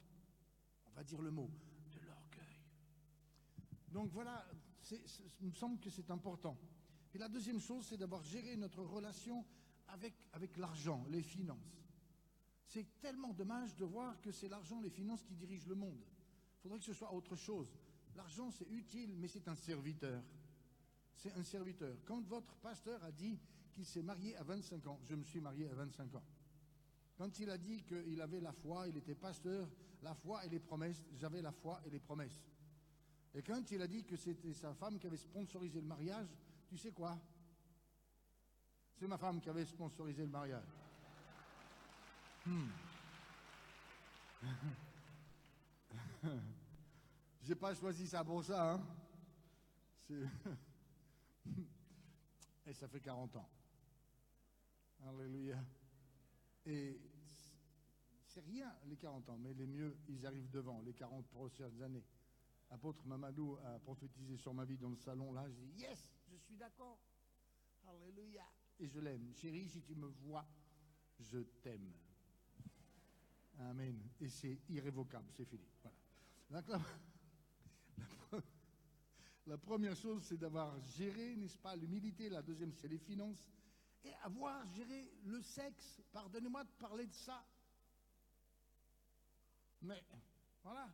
on va dire le mot, de l'orgueil. Donc voilà, il me semble que c'est important. Et la deuxième chose, c'est d'avoir géré notre relation avec l'argent, les finances. C'est tellement dommage de voir que c'est l'argent, les finances qui dirigent le monde. Il faudrait que ce soit autre chose. L'argent, c'est utile, mais c'est un serviteur. C'est un serviteur. Quand votre pasteur a dit qu'il s'est marié à 25 ans, je me suis marié à 25 ans. Quand il a dit qu'il avait la foi, il était pasteur, la foi et les promesses, j'avais la foi et les promesses. Et quand il a dit que c'était sa femme qui avait sponsorisé le mariage, tu sais quoi? C'est ma femme qui avait sponsorisé le mariage. J'ai pas choisi ça pour ça, hein? Et ça fait 40 ans. Alléluia. Et c'est rien, les 40 ans, mais les mieux, ils arrivent devant, les 40 prochaines années. L'apôtre Mamadou a prophétisé sur ma vie dans le salon, là, je dis, yes, je suis d'accord. Alléluia. Et je l'aime. Chérie, si tu me vois, je t'aime. Amen. Et c'est irrévocable, c'est fini. Voilà. Donc, la première chose, c'est d'avoir géré, n'est-ce pas, l'humilité. La deuxième, c'est les finances. Et avoir géré le sexe. Pardonnez-moi de parler de ça. Mais, voilà.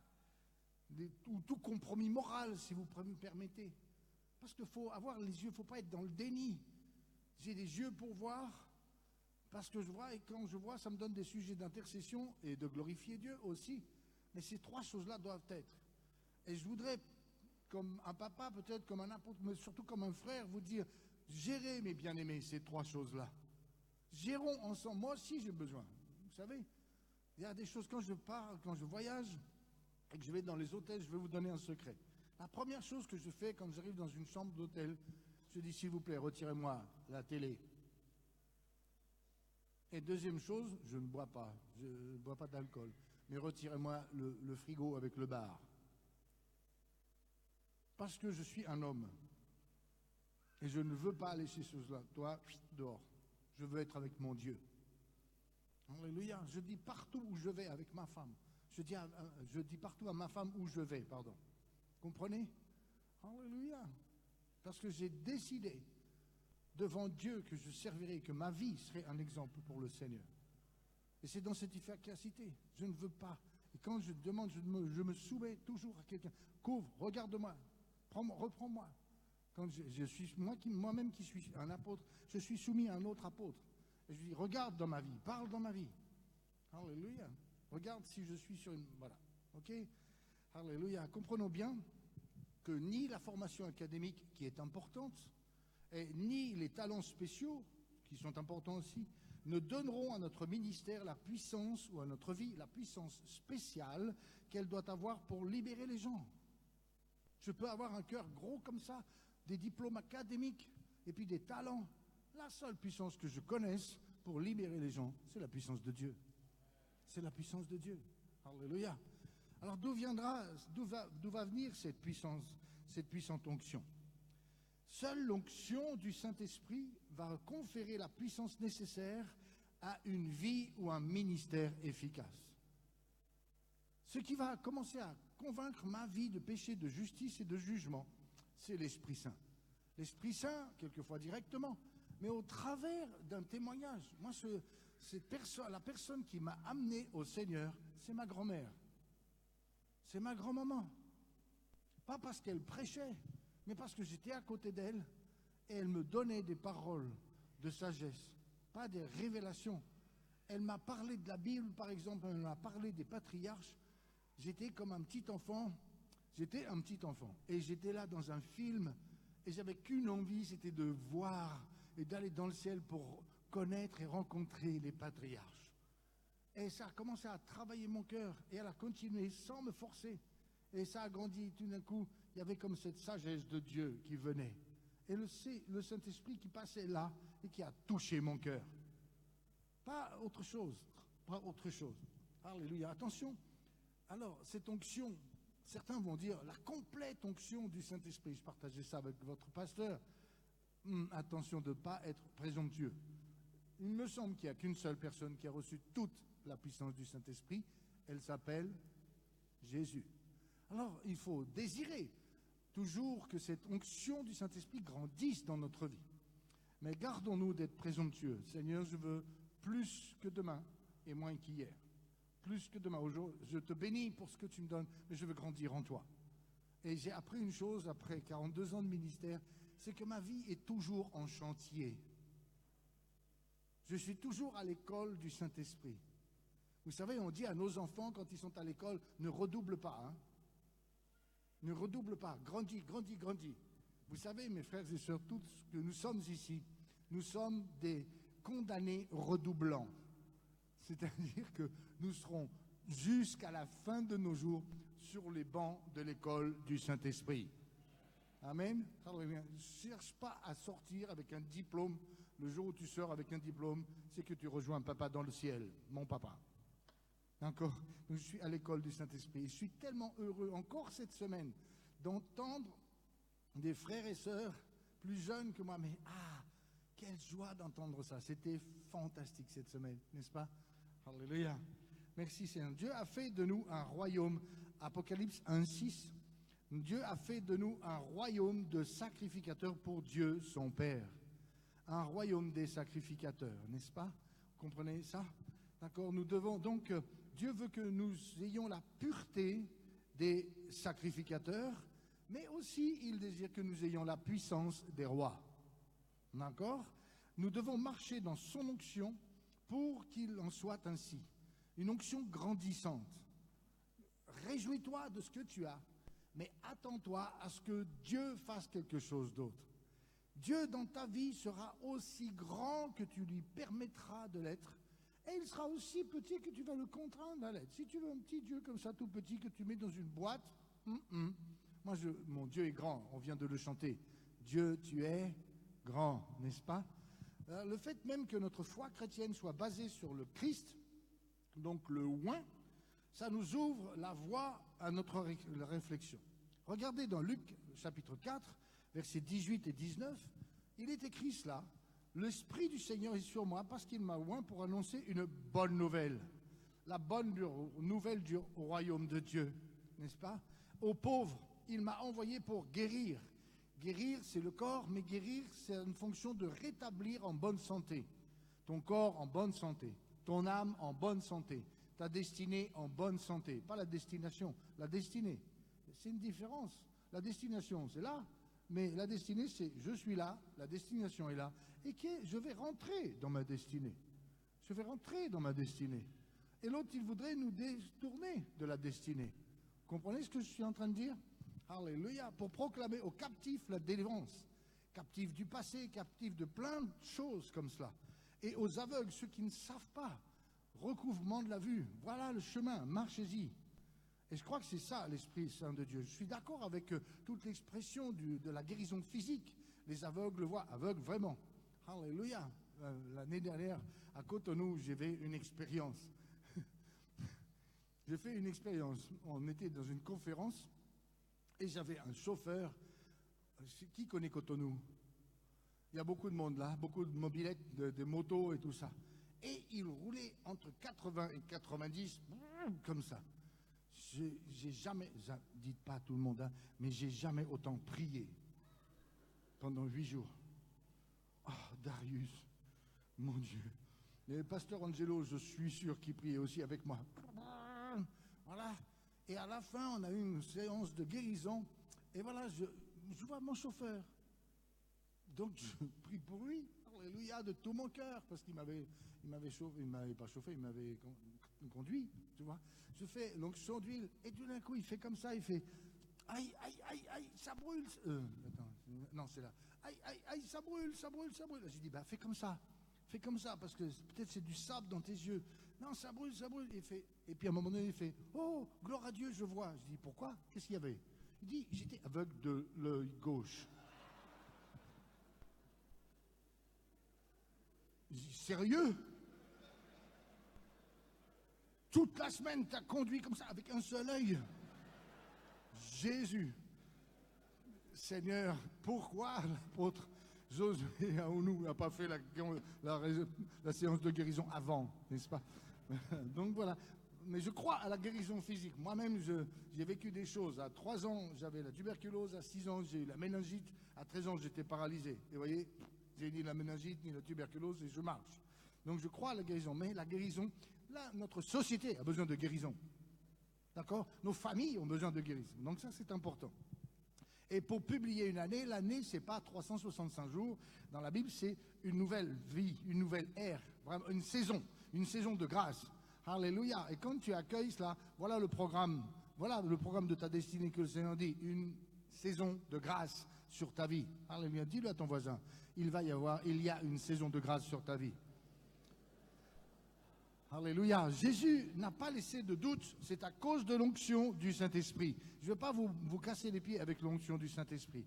Tout compromis moral, si vous me permettez. Parce qu'il faut avoir les yeux, il ne faut pas être dans le déni. J'ai des yeux pour voir Parce que je vois, et quand je vois, ça me donne des sujets d'intercession et de glorifier Dieu aussi. Mais ces trois choses-là doivent être. Et je voudrais, comme un papa, peut-être comme un apôtre, mais surtout comme un frère, vous dire, gérez, mes bien-aimés, ces trois choses-là. Gérons ensemble. Moi aussi, j'ai besoin. Vous savez, il y a des choses, quand je pars, quand je voyage, et que je vais dans les hôtels, je vais vous donner un secret. La première chose que je fais quand j'arrive dans une chambre d'hôtel, je dis, s'il vous plaît, retirez-moi la télé. Et deuxième chose, je ne bois pas. Je ne bois pas d'alcool. Mais retirez-moi le frigo avec le bar. Parce que je suis un homme. Et je ne veux pas aller chez ces choses-là. Toi, dehors. Je veux être avec mon Dieu. Alléluia. Je dis partout où je vais avec ma femme. Je dis partout à ma femme où je vais, pardon. Comprenez? Alléluia. Parce que j'ai décidé devant Dieu que je servirai, que ma vie serait un exemple pour le Seigneur. Et c'est dans cette efficacité. Je ne veux pas. Et quand je demande, je me soumets toujours à quelqu'un. Couvre, regarde-moi, reprends-moi. Quand je suis moi-même qui suis un apôtre, je suis soumis à un autre apôtre. Et je lui dis, regarde dans ma vie, parle dans ma vie. Alléluia. Regarde si je suis sur une... Voilà. OK? Alléluia. Comprenons bien que ni la formation académique, qui est importante, et ni les talents spéciaux, qui sont importants aussi, ne donneront à notre ministère la puissance, ou à notre vie, la puissance spéciale qu'elle doit avoir pour libérer les gens. Je peux avoir un cœur gros comme ça, des diplômes académiques, et puis des talents. La seule puissance que je connaisse pour libérer les gens, c'est la puissance de Dieu. C'est la puissance de Dieu. Alléluia. Alors d'où va venir cette puissante onction? Seule l'onction du Saint-Esprit va conférer la puissance nécessaire à une vie ou un ministère efficace. Ce qui va commencer à convaincre ma vie de péché, de justice et de jugement, c'est l'Esprit Saint. L'Esprit Saint, quelquefois directement, mais au travers d'un témoignage. Moi, la personne qui m'a amené au Seigneur, c'est ma grand-mère. C'est ma grand-maman. Pas parce qu'elle prêchait, mais parce que j'étais à côté d'elle et elle me donnait des paroles de sagesse, pas des révélations. Elle m'a parlé de la Bible, par exemple, elle m'a parlé des patriarches. J'étais comme un petit enfant. J'étais un petit enfant et j'étais là dans un film et j'avais qu'une envie, c'était de voir et d'aller dans le ciel pour connaître et rencontrer les patriarches. Et ça a commencé à travailler mon cœur et elle a continué sans me forcer. Et ça a grandi tout d'un coup. Il y avait comme cette sagesse de Dieu qui venait. Et le Saint-Esprit qui passait là et qui a touché mon cœur. Pas autre chose. Pas autre chose. Alléluia. Attention. Alors, cette onction, certains vont dire la complète onction du Saint-Esprit. Je partageais ça avec votre pasteur. Attention de ne pas être présomptueux. Il me semble qu'il n'y a qu'une seule personne qui a reçu toute la puissance du Saint-Esprit. Elle s'appelle Jésus. Alors, il faut désirer toujours que cette onction du Saint-Esprit grandisse dans notre vie. Mais gardons-nous d'être présomptueux. Seigneur, je veux plus que demain et moins qu'hier. Plus que demain. Aujourd'hui, je te bénis pour ce que tu me donnes, mais je veux grandir en toi. Et j'ai appris une chose après 42 ans de ministère, c'est que ma vie est toujours en chantier. Je suis toujours à l'école du Saint-Esprit. Vous savez, on dit à nos enfants, quand ils sont à l'école, ne redouble pas. Hein? Ne redouble pas. Grandis, grandis, grandis. Vous savez, mes frères et sœurs, tous que nous sommes ici, nous sommes des condamnés redoublants. C'est-à-dire que nous serons jusqu'à la fin de nos jours sur les bancs de l'école du Saint-Esprit. Amen. Ne cherche pas à sortir avec un diplôme. Le jour où tu sors avec un diplôme, c'est que tu rejoins papa dans le ciel, mon papa. D'accord? Donc, je suis à l'école du Saint-Esprit. Je suis tellement heureux, encore cette semaine, d'entendre des frères et sœurs plus jeunes que moi. Mais quelle joie d'entendre ça. C'était fantastique cette semaine, n'est-ce pas? Alléluia. Merci Seigneur. Dieu a fait de nous un royaume. Apocalypse 1,6. Dieu a fait de nous un royaume de sacrificateurs pour Dieu, son Père. Un royaume des sacrificateurs, n'est-ce pas? Vous comprenez ça? D'accord? Nous devons donc... Dieu veut que nous ayons la pureté des sacrificateurs, mais aussi il désire que nous ayons la puissance des rois. D'accord? Nous devons marcher dans son onction pour qu'il en soit ainsi. Une onction grandissante. Réjouis-toi de ce que tu as, mais attends-toi à ce que Dieu fasse quelque chose d'autre. Dieu dans ta vie sera aussi grand que tu lui permettras de l'être, et il sera aussi petit que tu vas le contraindre à l'être. Si tu veux un petit Dieu comme ça, tout petit, que tu mets dans une boîte, mon Dieu est grand, on vient de le chanter. Dieu, tu es grand, n'est-ce pas? Le fait même que notre foi chrétienne soit basée sur le Christ, donc le oint, ça nous ouvre la voie à notre réflexion. Regardez dans Luc chapitre 4, versets 18 et 19, il est écrit cela: « L'Esprit du Seigneur est sur moi parce qu'il m'a oint pour annoncer une bonne nouvelle. » La bonne nouvelle du royaume de Dieu, n'est-ce pas? Aux pauvres, il m'a envoyé pour guérir. Guérir, c'est le corps, mais guérir, c'est une fonction de rétablir en bonne santé. Ton corps en bonne santé, ton âme en bonne santé, ta destinée en bonne santé. Pas la destination, la destinée. C'est une différence. La destination, c'est là, mais la destinée, c'est je suis là, la destination est là, et je vais rentrer dans ma destinée. Je vais rentrer dans ma destinée. Et l'autre, il voudrait nous détourner de la destinée. Comprenez ce que je suis en train de dire? Alléluia, pour proclamer aux captifs la délivrance, captifs du passé, captifs de plein de choses comme cela, et aux aveugles, ceux qui ne savent pas, recouvrement de la vue, voilà le chemin, marchez-y. Et je crois que c'est ça l'Esprit Saint de Dieu. Je suis d'accord avec toute l'expression de la guérison physique. Les aveugles voient, aveugles vraiment. Alléluia. L'année dernière, à Cotonou, j'ai fait une expérience. J'ai fait une expérience. On était dans une conférence. Et j'avais un chauffeur. Qui connaît Cotonou? Il y a beaucoup de monde là, beaucoup de mobylettes, de motos et tout ça. Et il roulait entre 80 et 90, comme ça. J'ai jamais, dites pas à tout le monde, hein, mais j'ai jamais autant prié pendant 8 jours. Oh, Darius, mon Dieu. Et le pasteur Angelo, je suis sûr qu'il priait aussi avec moi. Voilà. Et à la fin, on a eu une séance de guérison. Et voilà, je vois mon chauffeur. Donc, je prie pour lui. Alléluia, de tout mon cœur. Parce qu'il m'avait chauffé, il ne m'avait pas chauffé, il m'avait conduit. Tu vois. Je fais l'onction d'huile. Et tout d'un coup, il fait comme ça. Il fait aïe, aïe, aïe, aïe, ça brûle. Attends, non, c'est là. Aïe, aïe, aïe, ça brûle, ça brûle, ça brûle. J'ai dit, fais comme ça. Fais comme ça, parce que peut-être c'est du sable dans tes yeux. Non, ça brûle, ça brûle. Et puis à un moment donné, il fait, oh, gloire à Dieu, je vois. Je dis, pourquoi? Qu'est-ce qu'il y avait? Il dit, j'étais aveugle de l'œil gauche. Je dis, sérieux? Toute la semaine, tu as conduit comme ça, avec un seul œil. Jésus. Seigneur, pourquoi l'apôtre Josué Aounou n'a pas fait la séance de guérison avant, n'est-ce pas? Donc voilà. Mais je crois à la guérison physique. Moi-même, j'ai vécu des choses. À 3 ans, j'avais la tuberculose. À 6 ans, j'ai eu la méningite. À 13 ans, j'étais paralysé. Et vous voyez, j'ai ni la méningite, ni la tuberculose, et je marche. Donc je crois à la guérison. Mais la guérison, là, notre société a besoin de guérison. D'accord? Nos familles ont besoin de guérison. Donc ça, c'est important. Et pour publier une année, l'année, ce n'est pas 365 jours. Dans la Bible, c'est une nouvelle vie, une nouvelle ère, vraiment une saison de grâce. Alléluia. Et quand tu accueilles cela, voilà le programme de ta destinée que le Seigneur dit, une saison de grâce sur ta vie. Alléluia. Dis-le à ton voisin, il y a une saison de grâce sur ta vie. Alléluia. Jésus n'a pas laissé de doute, c'est à cause de l'onction du Saint-Esprit. Je ne vais pas vous casser les pieds avec l'onction du Saint-Esprit.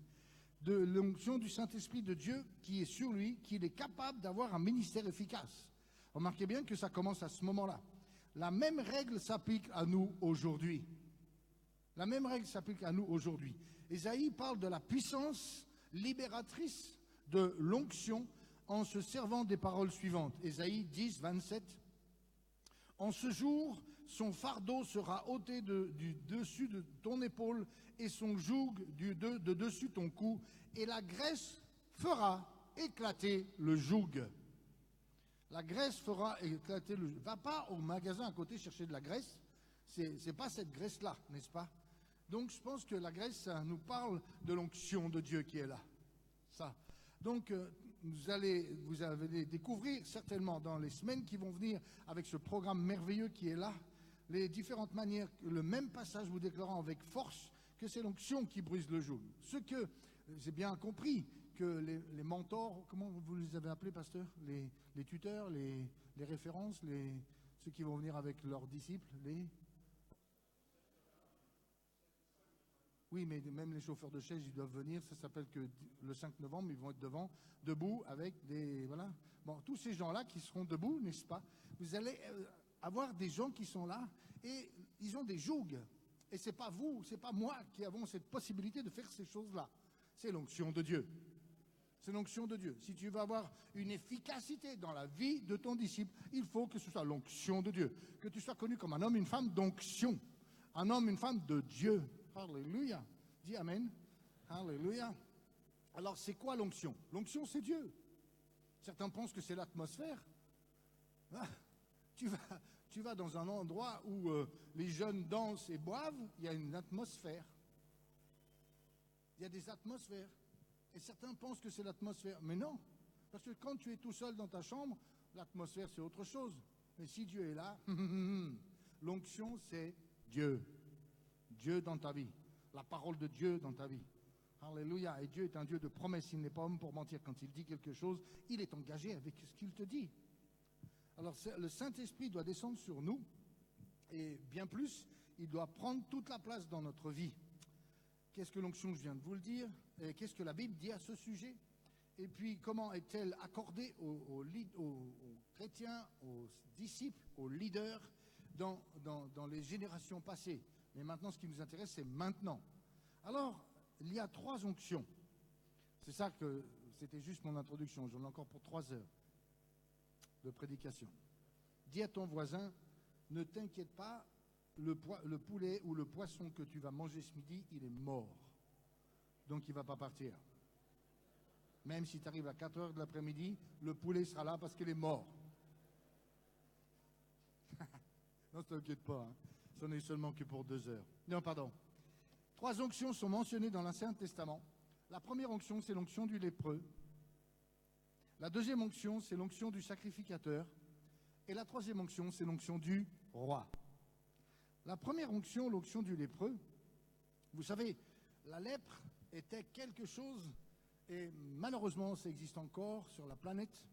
De l'onction du Saint-Esprit de Dieu qui est sur lui, qu'il est capable d'avoir un ministère efficace. Remarquez bien que ça commence à ce moment-là. La même règle s'applique à nous aujourd'hui. La même règle s'applique à nous aujourd'hui. Ésaïe parle de la puissance libératrice de l'onction en se servant des paroles suivantes. Ésaïe 10, 27. En ce jour, son fardeau sera ôté du dessus de ton épaule et son joug de dessus ton cou, et la graisse fera éclater le joug. La graisse fera éclater le joug. Va pas au magasin à côté chercher de la graisse, c'est pas cette graisse-là, n'est-ce pas? Donc je pense que la graisse, ça nous parle de l'onction de Dieu qui est là. Ça. Donc vous allez découvrir certainement dans les semaines qui vont venir avec ce programme merveilleux qui est là, les différentes manières, le même passage vous déclarant avec force que c'est l'onction qui brise le joug. Ce que j'ai bien compris, que les mentors, comment vous les avez appelés, pasteur, les tuteurs, les références, ceux qui vont venir avec leurs disciples, Oui, mais même les chauffeurs de chaise, ils doivent venir. Ça s'appelle que le 5 novembre, ils vont être debout, avec des... Voilà. Bon, tous ces gens-là qui seront debout, n'est-ce pas? Vous allez avoir des gens qui sont là et ils ont des jougs. Et c'est pas vous, c'est pas moi qui avons cette possibilité de faire ces choses-là. C'est l'onction de Dieu. C'est l'onction de Dieu. Si tu veux avoir une efficacité dans la vie de ton disciple, il faut que ce soit l'onction de Dieu. Que tu sois connu comme un homme, une femme d'onction. Un homme, une femme de Dieu. Alléluia. Dis Amen. Alléluia. Alors, c'est quoi l'onction? L'onction, c'est Dieu. Certains pensent que c'est l'atmosphère. Ah, tu vas dans un endroit où les jeunes dansent et boivent, il y a une atmosphère. Il y a des atmosphères. Et certains pensent que c'est l'atmosphère. Mais non. Parce que quand tu es tout seul dans ta chambre, l'atmosphère, c'est autre chose. Mais si Dieu est là, l'onction, c'est Dieu. Dieu dans ta vie, la parole de Dieu dans ta vie. Alléluia. Et Dieu est un Dieu de promesses. Il n'est pas homme pour mentir. Quand il dit quelque chose, il est engagé avec ce qu'il te dit. Alors le Saint-Esprit doit descendre sur nous. Et bien plus, il doit prendre toute la place dans notre vie. Qu'est-ce que l'onction? Je viens de vous le dire. Et qu'est-ce que la Bible dit à ce sujet? Et puis, comment est-elle accordée aux chrétiens, aux disciples, aux leaders dans les générations passées? Mais maintenant, ce qui nous intéresse, c'est maintenant. Alors, il y a 3 onctions. C'est ça que c'était juste mon introduction. J'en ai encore pour 3 heures de prédication. Dis à ton voisin, ne t'inquiète pas, le poulet ou le poisson que tu vas manger ce midi, il est mort. Donc, il ne va pas partir. Même si tu arrives à 4 heures de l'après-midi, le poulet sera là parce qu'il est mort. Non, ne t'inquiète pas, hein. Ce n'est seulement que pour 2 heures. Non, pardon. 3 onctions sont mentionnées dans l'Ancien Testament. La première onction, c'est l'onction du lépreux. La deuxième onction, c'est l'onction du sacrificateur. Et la troisième onction, c'est l'onction du roi. La première onction, l'onction du lépreux, vous savez, la lèpre était quelque chose, et malheureusement, ça existe encore sur la planète.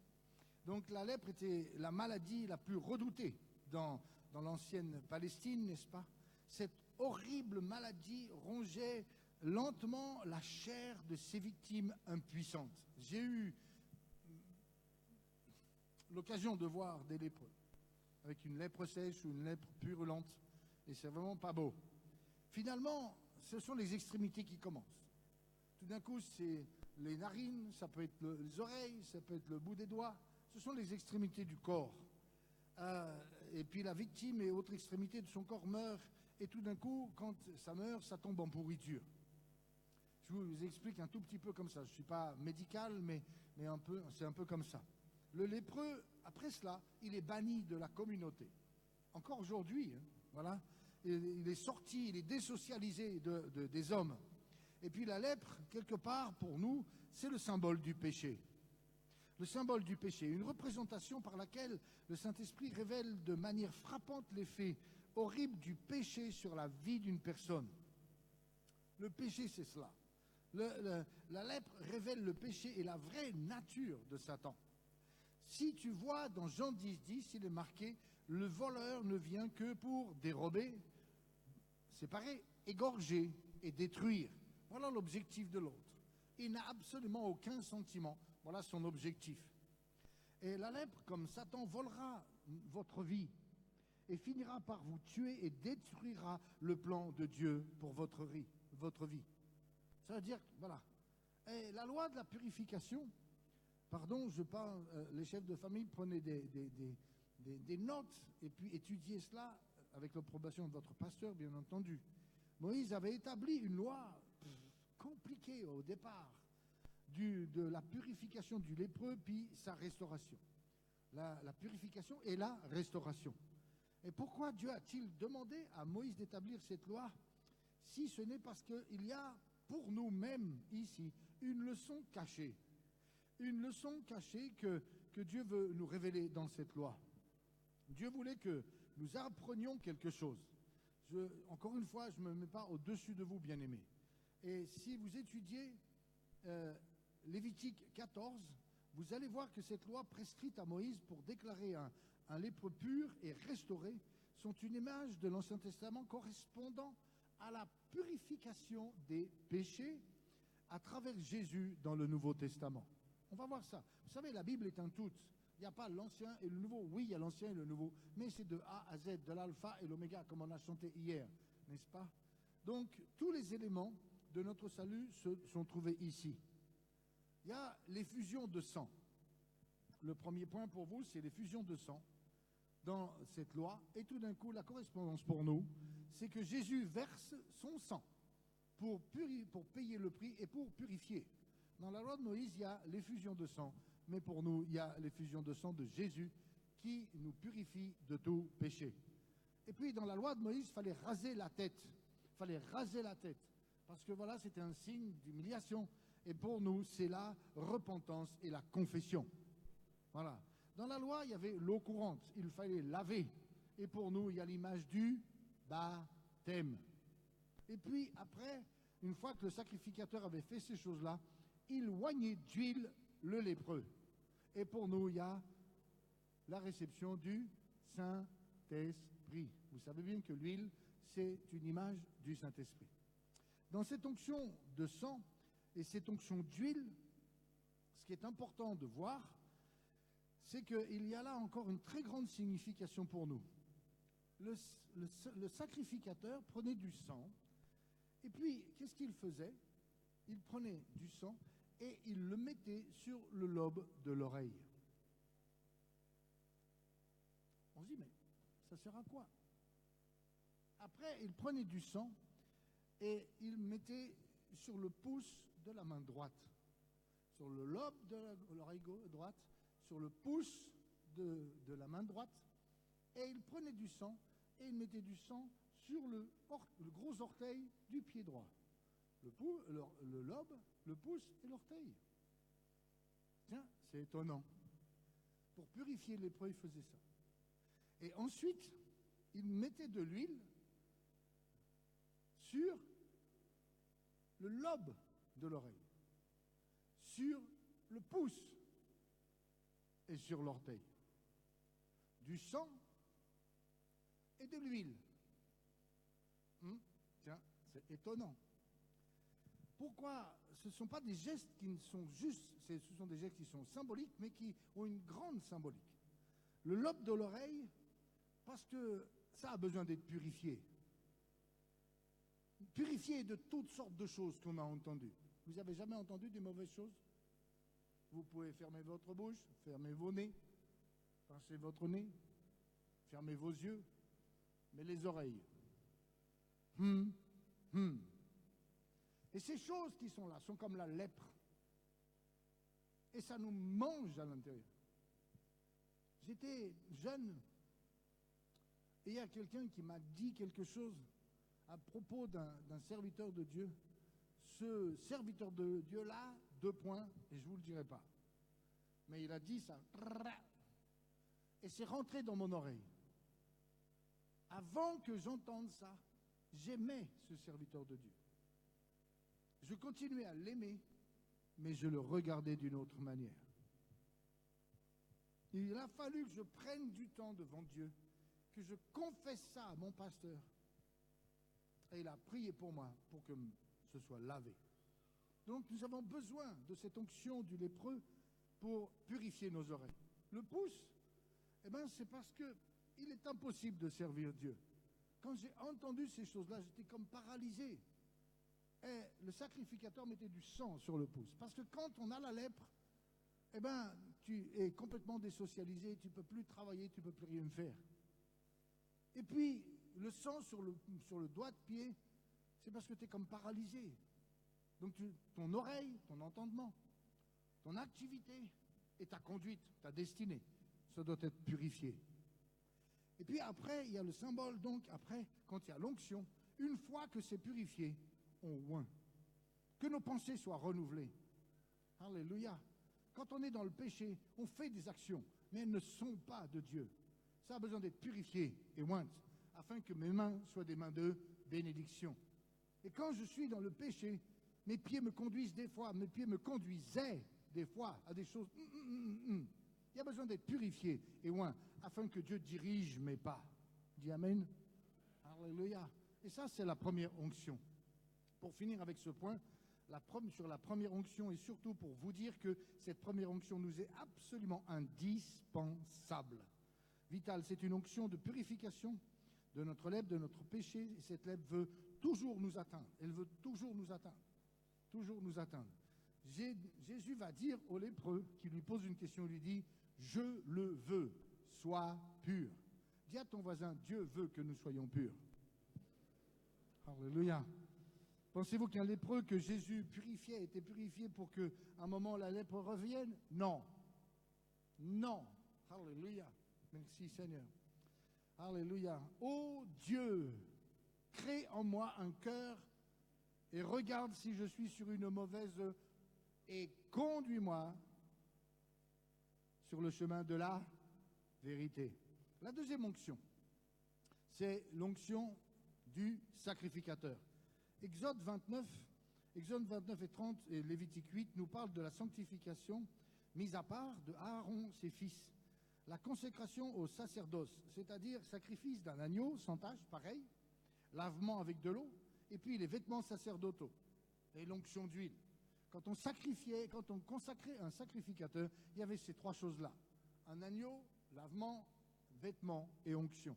Donc la lèpre était la maladie la plus redoutée dans l'ancienne Palestine, n'est-ce pas? Cette horrible maladie rongeait lentement la chair de ses victimes impuissantes. J'ai eu l'occasion de voir des lépreux, avec une lèpre sèche ou une lèpre purulente, et c'est vraiment pas beau. Finalement, ce sont les extrémités qui commencent. Tout d'un coup, c'est les narines, ça peut être les oreilles, ça peut être le bout des doigts, ce sont les extrémités du corps. Et puis la victime et autres extrémités de son corps meurent, et tout d'un coup, quand ça meurt, ça tombe en pourriture. Je vous explique un tout petit peu comme ça. Je ne suis pas médical, mais c'est un peu comme ça. Le lépreux, après cela, il est banni de la communauté. Encore aujourd'hui, hein, voilà. Il est sorti, il est désocialisé des hommes. Et puis la lèpre, quelque part, pour nous, c'est le symbole du péché. Le symbole du péché, une représentation par laquelle le Saint-Esprit révèle de manière frappante l'effet horrible du péché sur la vie d'une personne. Le péché, c'est cela. La lèpre révèle le péché et la vraie nature de Satan. Si tu vois dans Jean 10, il est marqué « Le voleur ne vient que pour dérober, séparer, égorger et détruire. » Voilà l'objectif de l'autre. Il n'a absolument aucun sentiment. Voilà son objectif. Et la lèpre, comme Satan, volera votre vie et finira par vous tuer et détruira le plan de Dieu pour votre vie. Ça veut dire, voilà. Et la loi de la purification, pardon, je parle, les chefs de famille, prenez des notes et puis étudiez cela avec l'approbation de votre pasteur, bien entendu. Moïse avait établi une loi compliquée au départ de la purification du lépreux, puis sa restauration. La purification et la restauration. Et pourquoi Dieu a-t-il demandé à Moïse d'établir cette loi, si ce n'est parce qu'il y a pour nous-mêmes ici une leçon cachée, une leçon cachée que Dieu veut nous révéler dans cette loi. Dieu voulait que nous apprenions quelque chose. Encore une fois, je ne me mets pas au-dessus de vous, bien-aimés. Et si vous étudiez Lévitique 14, vous allez voir que cette loi prescrite à Moïse pour déclarer un lépreux pur et restauré sont une image de l'Ancien Testament correspondant à la purification des péchés à travers Jésus dans le Nouveau Testament. On va voir ça. Vous savez, la Bible est un tout. Il n'y a pas l'Ancien et le Nouveau. Oui, il y a l'Ancien et le Nouveau, mais c'est de A à Z, de l'alpha et l'oméga, comme on a chanté hier, n'est-ce pas? Donc, tous les éléments de notre salut se sont trouvés ici. Il y a l'effusion de sang. Le premier point pour vous, c'est l'effusion de sang dans cette loi. Et tout d'un coup, la correspondance pour nous, c'est que Jésus verse son sang pour payer le prix et pour purifier. Dans la loi de Moïse, il y a l'effusion de sang. Mais pour nous, il y a l'effusion de sang de Jésus qui nous purifie de tout péché. Et puis, dans la loi de Moïse, il fallait raser la tête. Il fallait raser la tête. Parce que voilà, c'était un signe d'humiliation. Et pour nous, c'est la repentance et la confession. Voilà. Dans la loi, il y avait l'eau courante. Il fallait laver. Et pour nous, il y a l'image du baptême. Et puis, après, une fois que le sacrificateur avait fait ces choses-là, il oignait d'huile le lépreux. Et pour nous, il y a la réception du Saint-Esprit. Vous savez bien que l'huile, c'est une image du Saint-Esprit. Dans cette onction de sang et cette onction d'huile, ce qui est important de voir, c'est qu'il y a là encore une très grande signification pour nous. Le sacrificateur prenait du sang, et puis, qu'est-ce qu'il faisait? Il prenait du sang et il le mettait sur le lobe de l'oreille. On se dit, mais ça sert à quoi? Après, il prenait du sang et il mettait sur le pouce de la main droite, sur le lobe de l'oreille droite, sur le pouce de la main droite, et il prenait du sang et il mettait du sang sur le gros orteil du pied droit. Le lobe, le pouce et l'orteil. Tiens, c'est étonnant. Pour purifier les lépreux, il faisait ça. Et ensuite, il mettait de l'huile sur le lobe de l'oreille, sur le pouce et sur l'orteil. Du sang et de l'huile. Tiens, c'est étonnant. Pourquoi? Ce ne sont pas des gestes qui sont juste, ce sont des gestes qui sont symboliques, mais qui ont une grande symbolique. Le lobe de l'oreille, parce que ça a besoin d'être purifié. Purifié de toutes sortes de choses qu'on a entendues. Vous n'avez jamais entendu des mauvaises choses? Vous pouvez fermer votre bouche, fermer vos nez, pincer votre nez, fermer vos yeux, mais les oreilles. Et ces choses qui sont là sont comme la lèpre. Et ça nous mange à l'intérieur. J'étais jeune et il y a quelqu'un qui m'a dit quelque chose à propos d'un serviteur de Dieu. Ce serviteur de Dieu-là, 2 points, et je ne vous le dirai pas. Mais il a dit ça. Et c'est rentré dans mon oreille. Avant que j'entende ça, j'aimais ce serviteur de Dieu. Je continuais à l'aimer, mais je le regardais d'une autre manière. Il a fallu que je prenne du temps devant Dieu, que je confesse ça à mon pasteur. Et il a prié pour moi, pour que ce soit lavé. Donc nous avons besoin de cette onction du lépreux pour purifier nos oreilles. Le pouce, c'est parce qu'il est impossible de servir Dieu. Quand j'ai entendu ces choses-là, j'étais comme paralysé. Et le sacrificateur mettait du sang sur le pouce. Parce que quand on a la lèpre, tu es complètement désocialisé, tu ne peux plus travailler, tu ne peux plus rien faire. Et puis, le sang sur le doigt de pied, c'est parce que tu es comme paralysé. Donc ton oreille, ton entendement, ton activité et ta conduite, ta destinée, ça doit être purifié. Et puis après, il y a le symbole, donc après, quand il y a l'onction, une fois que c'est purifié, on oint. Que nos pensées soient renouvelées. Alléluia. Quand on est dans le péché, on fait des actions, mais elles ne sont pas de Dieu. Ça a besoin d'être purifié et oint, afin que mes mains soient des mains de bénédiction. Et quand je suis dans le péché, mes pieds me conduisent des fois, mes pieds me conduisaient des fois à des choses. Il y a besoin d'être purifié et oint, afin que Dieu dirige mes pas. Dis Amen. Alléluia. Et ça, c'est la première onction. Pour finir avec ce point, sur la première onction, et surtout pour vous dire que cette première onction nous est absolument indispensable. Vital, c'est une onction de purification de notre lèpre, de notre péché, et cette lèpre veut toujours nous atteindre. Elle veut toujours nous atteindre. Toujours nous atteindre. Jésus va dire au lépreux qui lui pose une question, il lui dit « Je le veux, sois pur ». Dis à ton voisin, Dieu veut que nous soyons purs. Alléluia. Pensez-vous qu'un lépreux que Jésus purifiait était purifié pour qu'à un moment la lèpre revienne? Non. Non. Alléluia. Merci Seigneur. Alléluia. Ô Dieu, crée en moi un cœur et regarde si je suis sur une mauvaise et conduis-moi sur le chemin de la vérité. La deuxième onction, c'est l'onction du sacrificateur. Exode 29 et 30 et Lévitique 8 nous parlent de la sanctification mise à part de Aaron, ses fils. La consécration au sacerdoce, c'est-à-dire sacrifice d'un agneau sans tache, pareil, lavement avec de l'eau, et puis les vêtements sacerdotaux et l'onction d'huile. Quand on consacrait un sacrificateur, il y avait ces trois choses-là. Un agneau, lavement, vêtements et onction.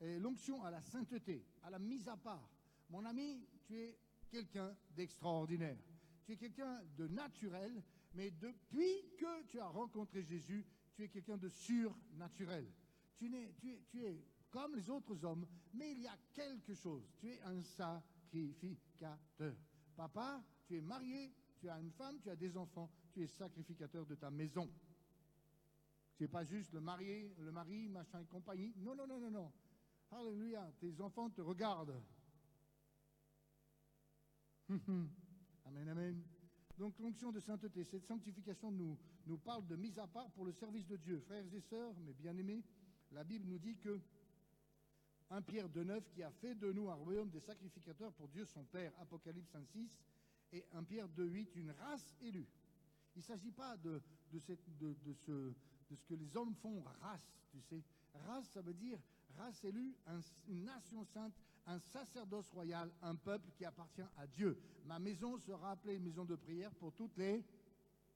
Et l'onction à la sainteté, à la mise à part. Mon ami, tu es quelqu'un d'extraordinaire. Tu es quelqu'un de naturel, mais depuis que tu as rencontré Jésus, tu es quelqu'un de surnaturel. Tu es comme les autres hommes, mais il y a quelque chose. Tu es un sacrificateur. Papa, tu es marié, tu as une femme, tu as des enfants, tu es sacrificateur de ta maison. Tu n'es pas juste le mari, machin et compagnie. Non, non, non, non, non. Alléluia, tes enfants te regardent. Amen, amen. Donc l'onction de sainteté, cette sanctification nous parle de mise à part pour le service de Dieu. Frères et sœurs, mes bien-aimés, la Bible nous dit que 1 Pierre 2,9 qui a fait de nous un royaume des sacrificateurs pour Dieu son Père, Apocalypse 5,6, et 1 Pierre 2,8, une race élue. Il ne s'agit pas de ce que les hommes font, race, tu sais. Race, ça veut dire race élue, une nation sainte, un sacerdoce royal, un peuple qui appartient à Dieu. Ma maison sera appelée maison de prière pour toutes les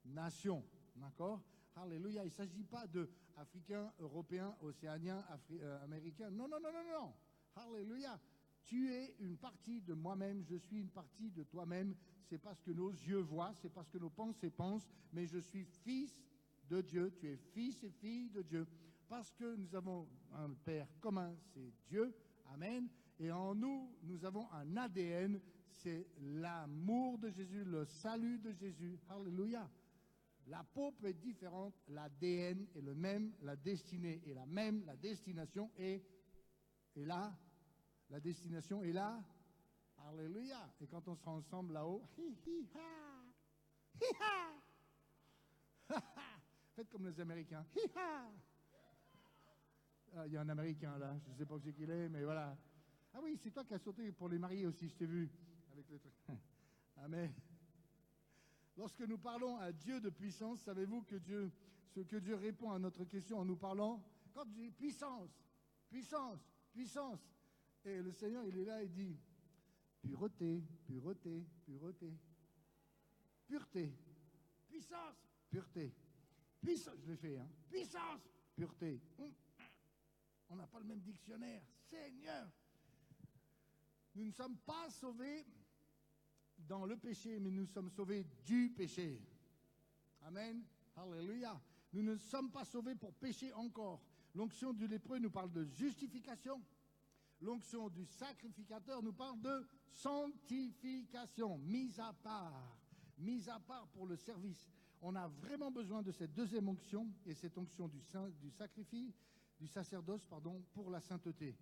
nations. D'accord? Alléluia. Il ne s'agit pas d'Africains, Européens, Océaniens, Américains. Non, non, non, non, non. Alléluia. Tu es une partie de moi-même, je suis une partie de toi-même. C'est pas ce que nos yeux voient, c'est pas ce que nos pensées pensent, mais je suis fils de Dieu. Tu es fils et fille de Dieu. Parce que nous avons un Père commun, c'est Dieu. Amen. Et en nous, nous avons un ADN, c'est l'amour de Jésus, le salut de Jésus. Alléluia. La peau peut être différente, l'ADN est le même, la destinée est la même, la destination est là. La destination est là. Alléluia. Et quand on sera ensemble là-haut, faites comme les Américains. Il y a un Américain là, je ne sais pas qui il est, mais voilà. Ah oui, c'est toi qui as sauté pour les mariés aussi, je t'ai vu. Avec le truc. Amen. Lorsque nous parlons à Dieu de puissance, savez-vous que ce que Dieu répond à notre question en nous parlant, quand je dis puissance, puissance, puissance, et le Seigneur, il est là et dit, pureté, pureté, pureté, pureté, puissance, pureté, puissance, je l'ai fait, hein, puissance, pureté. On n'a pas le même dictionnaire, Seigneur. Nous ne sommes pas sauvés dans le péché, mais nous sommes sauvés du péché. Amen. Alléluia. Nous ne sommes pas sauvés pour pécher encore. L'onction du lépreux nous parle de justification. L'onction du sacrificateur nous parle de sanctification, mise à part pour le service. On a vraiment besoin de cette deuxième onction, et cette onction du sacerdoce, pour la sainteté.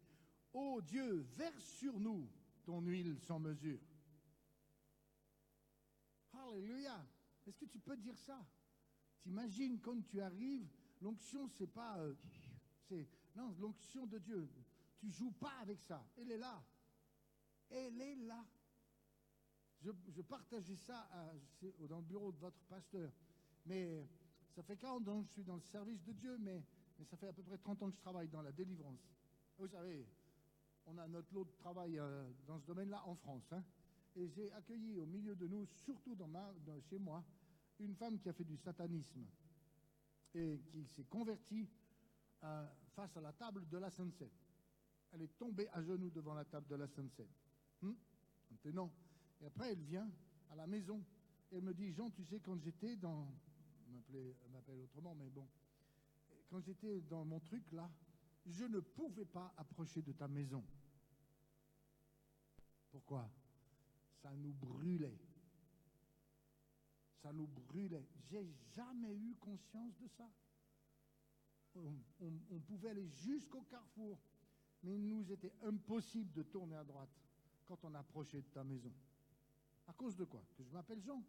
Ô Dieu, verse sur nous ton huile sans mesure. Alléluia. Est-ce que tu peux dire ça? T'imagines quand tu arrives, l'onction, c'est pas... non, l'onction de Dieu. Tu joues pas avec ça. Elle est là. Elle est là. Je partageais ça dans le bureau de votre pasteur. Mais ça fait 40 ans que je suis dans le service de Dieu, mais ça fait à peu près 30 ans que je travaille dans la délivrance. Vous savez, on a notre lot de travail dans ce domaine-là en France. Hein. Et j'ai accueilli au milieu de nous, surtout chez moi, une femme qui a fait du satanisme et qui s'est convertie face à la table de la Sainte Seine. Elle est tombée à genoux devant la table de la Sainte Seine. Non. Et après, elle vient à la maison et elle me dit, Jean, tu sais, quand j'étais dans... Elle m'appelle autrement, mais bon. Quand j'étais dans mon truc, là, je ne pouvais pas approcher de ta maison. Pourquoi? Ça nous brûlait. Ça nous brûlait. J'ai jamais eu conscience de ça. On pouvait aller jusqu'au carrefour, mais il nous était impossible de tourner à droite quand on approchait de ta maison. À cause de quoi? Que je m'appelle Jean.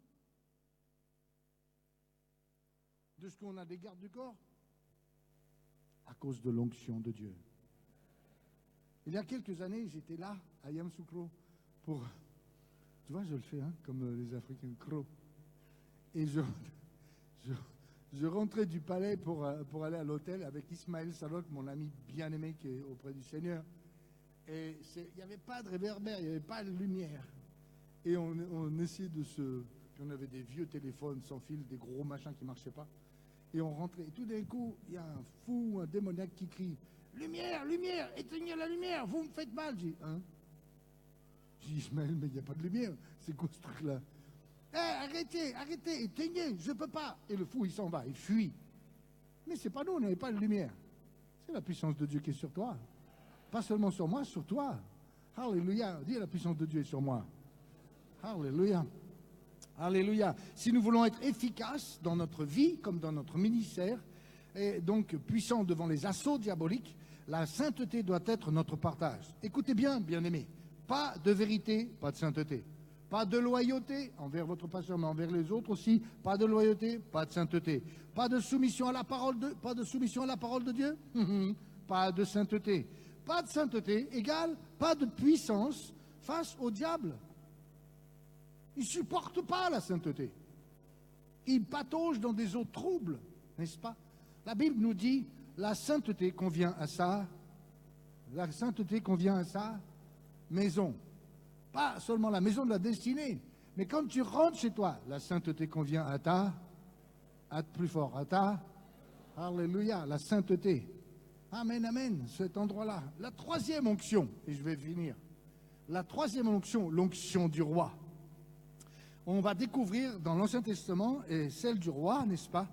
De ce qu'on a des gardes du corps? À cause de l'onction de Dieu. Il y a quelques années, j'étais là, à Yamoussoukro, pour... Tu vois, je le fais, hein, comme les Africains, cro. Et je rentrais du palais pour aller à l'hôtel avec Ismaël Salok, mon ami bien-aimé qui est auprès du Seigneur. Et il n'y avait pas de réverbère, il n'y avait pas de lumière. Et on essayait de se... Puis on avait des vieux téléphones sans fil, des gros machins qui ne marchaient pas. Et on rentrait. Et tout d'un coup, il y a un fou, un démoniaque qui crie « Lumière, lumière, éteignez la lumière, vous me faites mal !» J'ai dit « Hein ?» J'ai dit « Ismaël, mais il n'y a pas de lumière, c'est quoi ce truc-là ?»« Eh, arrêtez, arrêtez, éteignez, je ne peux pas !» Et le fou, il s'en va, il fuit. Mais c'est pas nous, on n'avait pas de lumière. C'est la puissance de Dieu qui est sur toi. Pas seulement sur moi, sur toi. Alléluia. Dis, la puissance de Dieu est sur moi. Alléluia. Alléluia. Si nous voulons être efficaces dans notre vie, comme dans notre ministère, et donc puissants devant les assauts diaboliques, la sainteté doit être notre partage. Écoutez bien, bien-aimés, pas de vérité, pas de sainteté. Pas de loyauté envers votre pasteur, mais envers les autres aussi. Pas de loyauté, pas de sainteté. Pas de soumission à la parole de Dieu, pas de sainteté. Pas de sainteté égale pas de puissance face au diable. Il ne supporte pas la sainteté. Il patauge dans des eaux troubles, n'est-ce pas? La Bible nous dit la sainteté convient à ça. La sainteté convient à sa maison. Pas seulement la maison de la destinée, mais quand tu rentres chez toi, la sainteté convient à ta, alléluia, la sainteté. Amen, amen, cet endroit-là. La troisième onction, et je vais finir. La troisième onction, l'onction du roi. On va découvrir dans l'Ancien Testament, et celle du roi, n'est-ce pas?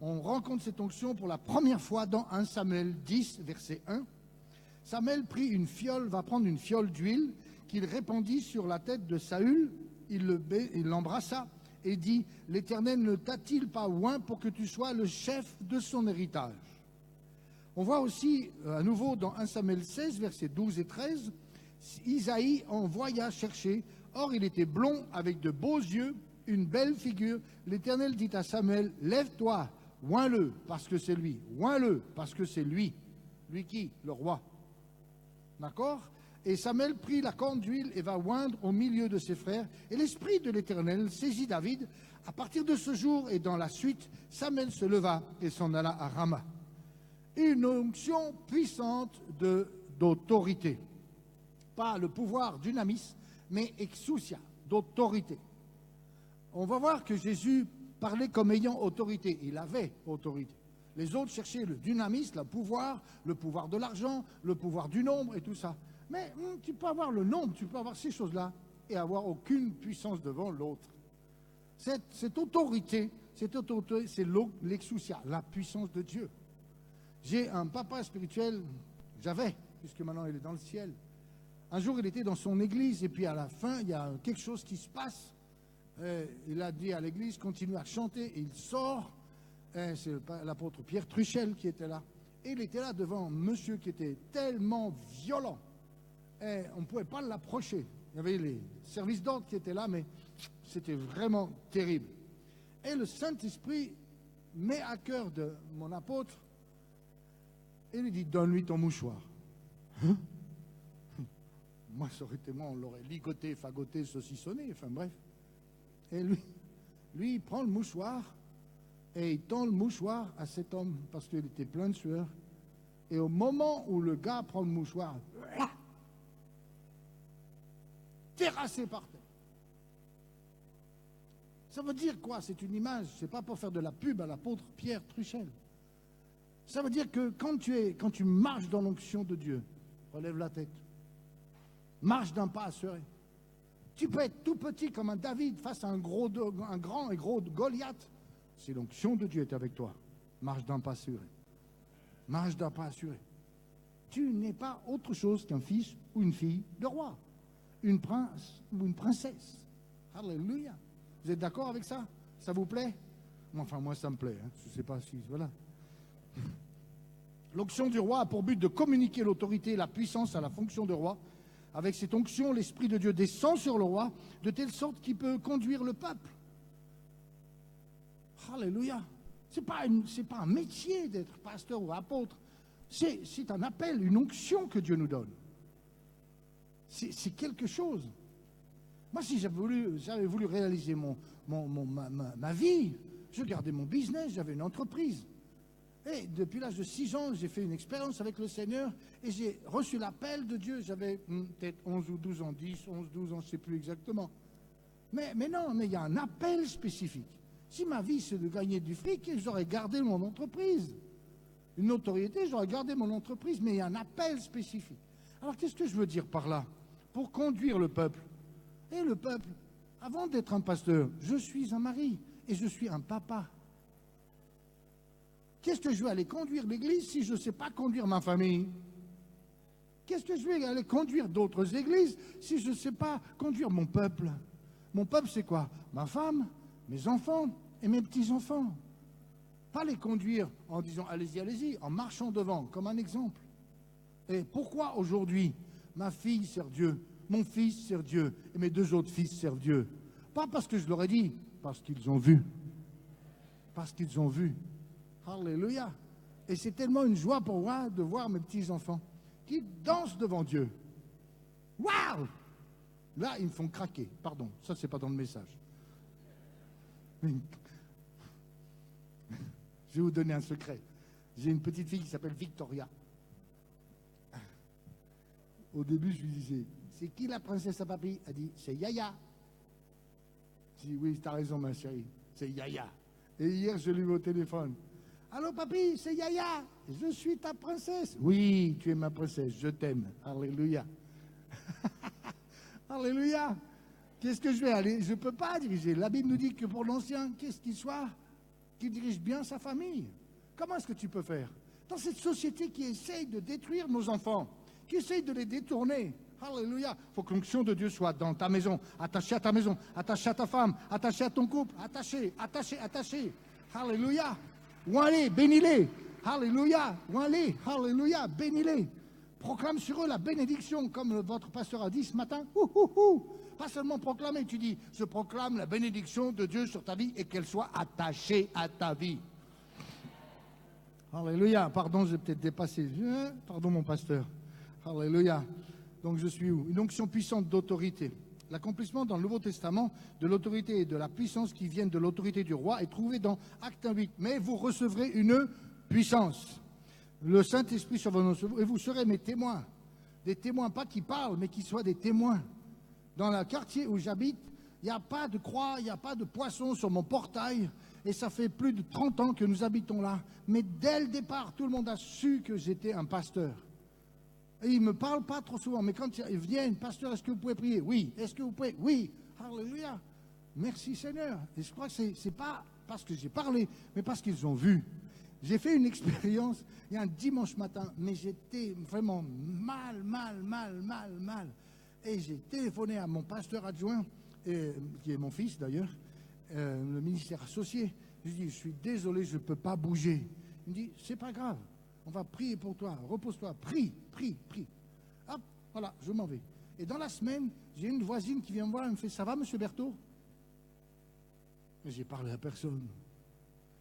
On rencontre cette onction pour la première fois dans 1 Samuel 10, verset 1. Samuel va prendre une fiole d'huile qu'il répandit sur la tête de Saül. Il l'embrassa et dit, « L'Éternel ne t'a-t-il pas oint pour que tu sois le chef de son héritage ?» On voit aussi, à nouveau, dans 1 Samuel 16, versets 12 et 13, Isaïe envoya chercher. Or, il était blond, avec de beaux yeux, une belle figure. L'Éternel dit à Samuel, « Lève-toi, oins-le, parce que c'est lui. Oins-le, parce que c'est lui. » Lui qui? Le roi. D'accord? Et Samuel prit la corne d'huile et va oindre au milieu de ses frères. Et l'Esprit de l'Éternel saisit David. À partir de ce jour et dans la suite, Samuel se leva et s'en alla à Rama. Une onction puissante d'autorité. Pas le pouvoir dynamis, mais exousia, d'autorité. On va voir que Jésus parlait comme ayant autorité. Il avait autorité. Les autres cherchaient le dynamisme, le pouvoir de l'argent, le pouvoir du nombre et tout ça. Mais tu peux avoir le nombre, tu peux avoir ces choses-là et avoir aucune puissance devant l'autre. Cette autorité, c'est l'exousia, la puissance de Dieu. J'ai un papa spirituel, puisque maintenant il est dans le ciel. Un jour, il était dans son église et puis à la fin, il y a quelque chose qui se passe. Il a dit à l'église, continue à chanter, et il sort. C'est l'apôtre Pierre Truchel qui était là. Et il était là devant un monsieur qui était tellement violent. Et on ne pouvait pas l'approcher. Il y avait les services d'ordre qui étaient là, mais c'était vraiment terrible. Et le Saint-Esprit met à cœur de mon apôtre et lui dit, donne-lui ton mouchoir. Hein? Moi, ça aurait été moi, on l'aurait ligoté, fagoté, saucissonné, enfin bref. Et lui, il prend le mouchoir et il tend le mouchoir à cet homme parce qu'il était plein de sueur. Et au moment où le gars prend le mouchoir, terrassé par terre. Ça veut dire quoi? C'est une image, c'est pas pour faire de la pub à l'apôtre Pierre Truchel. Ça veut dire que quand tu marches dans l'onction de Dieu, relève la tête, marche d'un pas assuré. Tu peux être tout petit comme un David face à un grand et gros Goliath. Si l'onction de Dieu est avec toi, marche d'un pas assuré. Marche d'un pas assuré. Tu n'es pas autre chose qu'un fils ou une fille de roi, une prince ou une princesse. Alléluia. Vous êtes d'accord avec ça? Ça vous plaît? Enfin, moi, ça me plaît. Hein. Je ne sais pas si... Voilà. L'onction du roi a pour but de communiquer l'autorité et la puissance à la fonction de roi. Avec cette onction, l'Esprit de Dieu descend sur le roi de telle sorte qu'il peut conduire le peuple. Alléluia. C'est pas un métier d'être pasteur ou apôtre. C'est un appel, une onction que Dieu nous donne. C'est quelque chose. Moi, si j'avais voulu réaliser ma vie, je gardais mon business, j'avais une entreprise. Et depuis l'âge de 6 ans, j'ai fait une expérience avec le Seigneur et j'ai reçu l'appel de Dieu. J'avais peut-être 11 ou 12 ans, 10, 11, 12 ans, je ne sais plus exactement. Mais non, mais il y a un appel spécifique. Si ma vie, c'est de gagner du fric, j'aurais gardé mon entreprise. Une notoriété, j'aurais gardé mon entreprise, mais il y a un appel spécifique. Alors, qu'est-ce que je veux dire par là? Pour conduire le peuple. Et le peuple, avant d'être un pasteur, je suis un mari et je suis un papa. Qu'est-ce que je vais aller conduire l'église si je ne sais pas conduire ma famille? Qu'est-ce que je vais aller conduire d'autres églises si je ne sais pas conduire mon peuple? Mon peuple, c'est quoi? Ma femme, mes enfants et mes petits-enfants. Pas les conduire en disant allez-y, allez-y, en marchant devant, comme un exemple. Et pourquoi aujourd'hui ma fille sert Dieu, mon fils sert Dieu et mes 2 autres fils servent Dieu? Pas parce que je leur ai dit, parce qu'ils ont vu. Parce qu'ils ont vu. Alléluia. Et c'est tellement une joie pour moi de voir mes petits-enfants qui dansent devant Dieu. Waouh! Là, ils me font craquer. Pardon, ça, c'est pas dans le message. Mais... Je vais vous donner un secret. J'ai une petite fille qui s'appelle Victoria. Au début, je lui disais, c'est qui la princesse à papy? Elle dit, c'est Yaya. Je dis, oui, t'as raison, ma chérie, c'est Yaya. Et hier, je lui ai eu au téléphone. Allô, papy, c'est Yaya. Je suis ta princesse. Oui, tu es ma princesse, je t'aime. Alléluia. Alléluia. Qu'est-ce que je vais aller? Je ne peux pas diriger. La Bible nous dit que pour l'ancien, qu'est-ce qu'il soit? Qu'il dirige bien sa famille. Comment est-ce que tu peux faire? Dans cette société qui essaye de détruire nos enfants, qui essaye de les détourner. Alléluia. Il faut que l'onction de Dieu soit dans ta maison, attaché à ta maison, attaché à ta femme, attaché à ton couple, attaché. Alléluia. Où aller, bénis-les. Alléluia. Où aller, alléluia, bénis-les. Proclame sur eux la bénédiction, comme votre pasteur a dit ce matin. Pas seulement proclamer, tu dis, je proclame la bénédiction de Dieu sur ta vie et qu'elle soit attachée à ta vie. Alléluia. Pardon, j'ai peut-être dépassé. Pardon, mon pasteur. Alléluia. Donc je suis où? Une onction puissante d'autorité. L'accomplissement dans le Nouveau Testament de l'autorité et de la puissance qui viennent de l'autorité du roi est trouvé dans Acte 1:8. Mais vous recevrez une puissance. Le Saint-Esprit survenant sur vous et vous serez mes témoins. Des témoins, pas qui parlent, mais qui soient des témoins. Dans le quartier où j'habite, il n'y a pas de croix, il n'y a pas de poisson sur mon portail. Et ça fait plus de 30 ans que nous habitons là. Mais dès le départ, tout le monde a su que j'étais un pasteur. Et il ne me parle pas trop souvent, mais quand il vient, pasteur, est-ce que vous pouvez prier? Oui. Est-ce que vous pouvez? Oui. Alléluia. Merci Seigneur. Et je crois que ce n'est pas parce que j'ai parlé, mais parce qu'ils ont vu. J'ai fait une expérience il y a un dimanche matin, mais j'étais vraiment mal. Et j'ai téléphoné à mon pasteur adjoint, qui est mon fils d'ailleurs, le ministère associé. Je lui ai dit, je suis désolé, je ne peux pas bouger. Il me dit, c'est pas grave. On va prier pour toi, repose-toi, prie. Hop, voilà, je m'en vais. Et dans la semaine, j'ai une voisine qui vient me voir, elle me fait, ça va, monsieur Berthaud? Mais j'ai parlé à personne.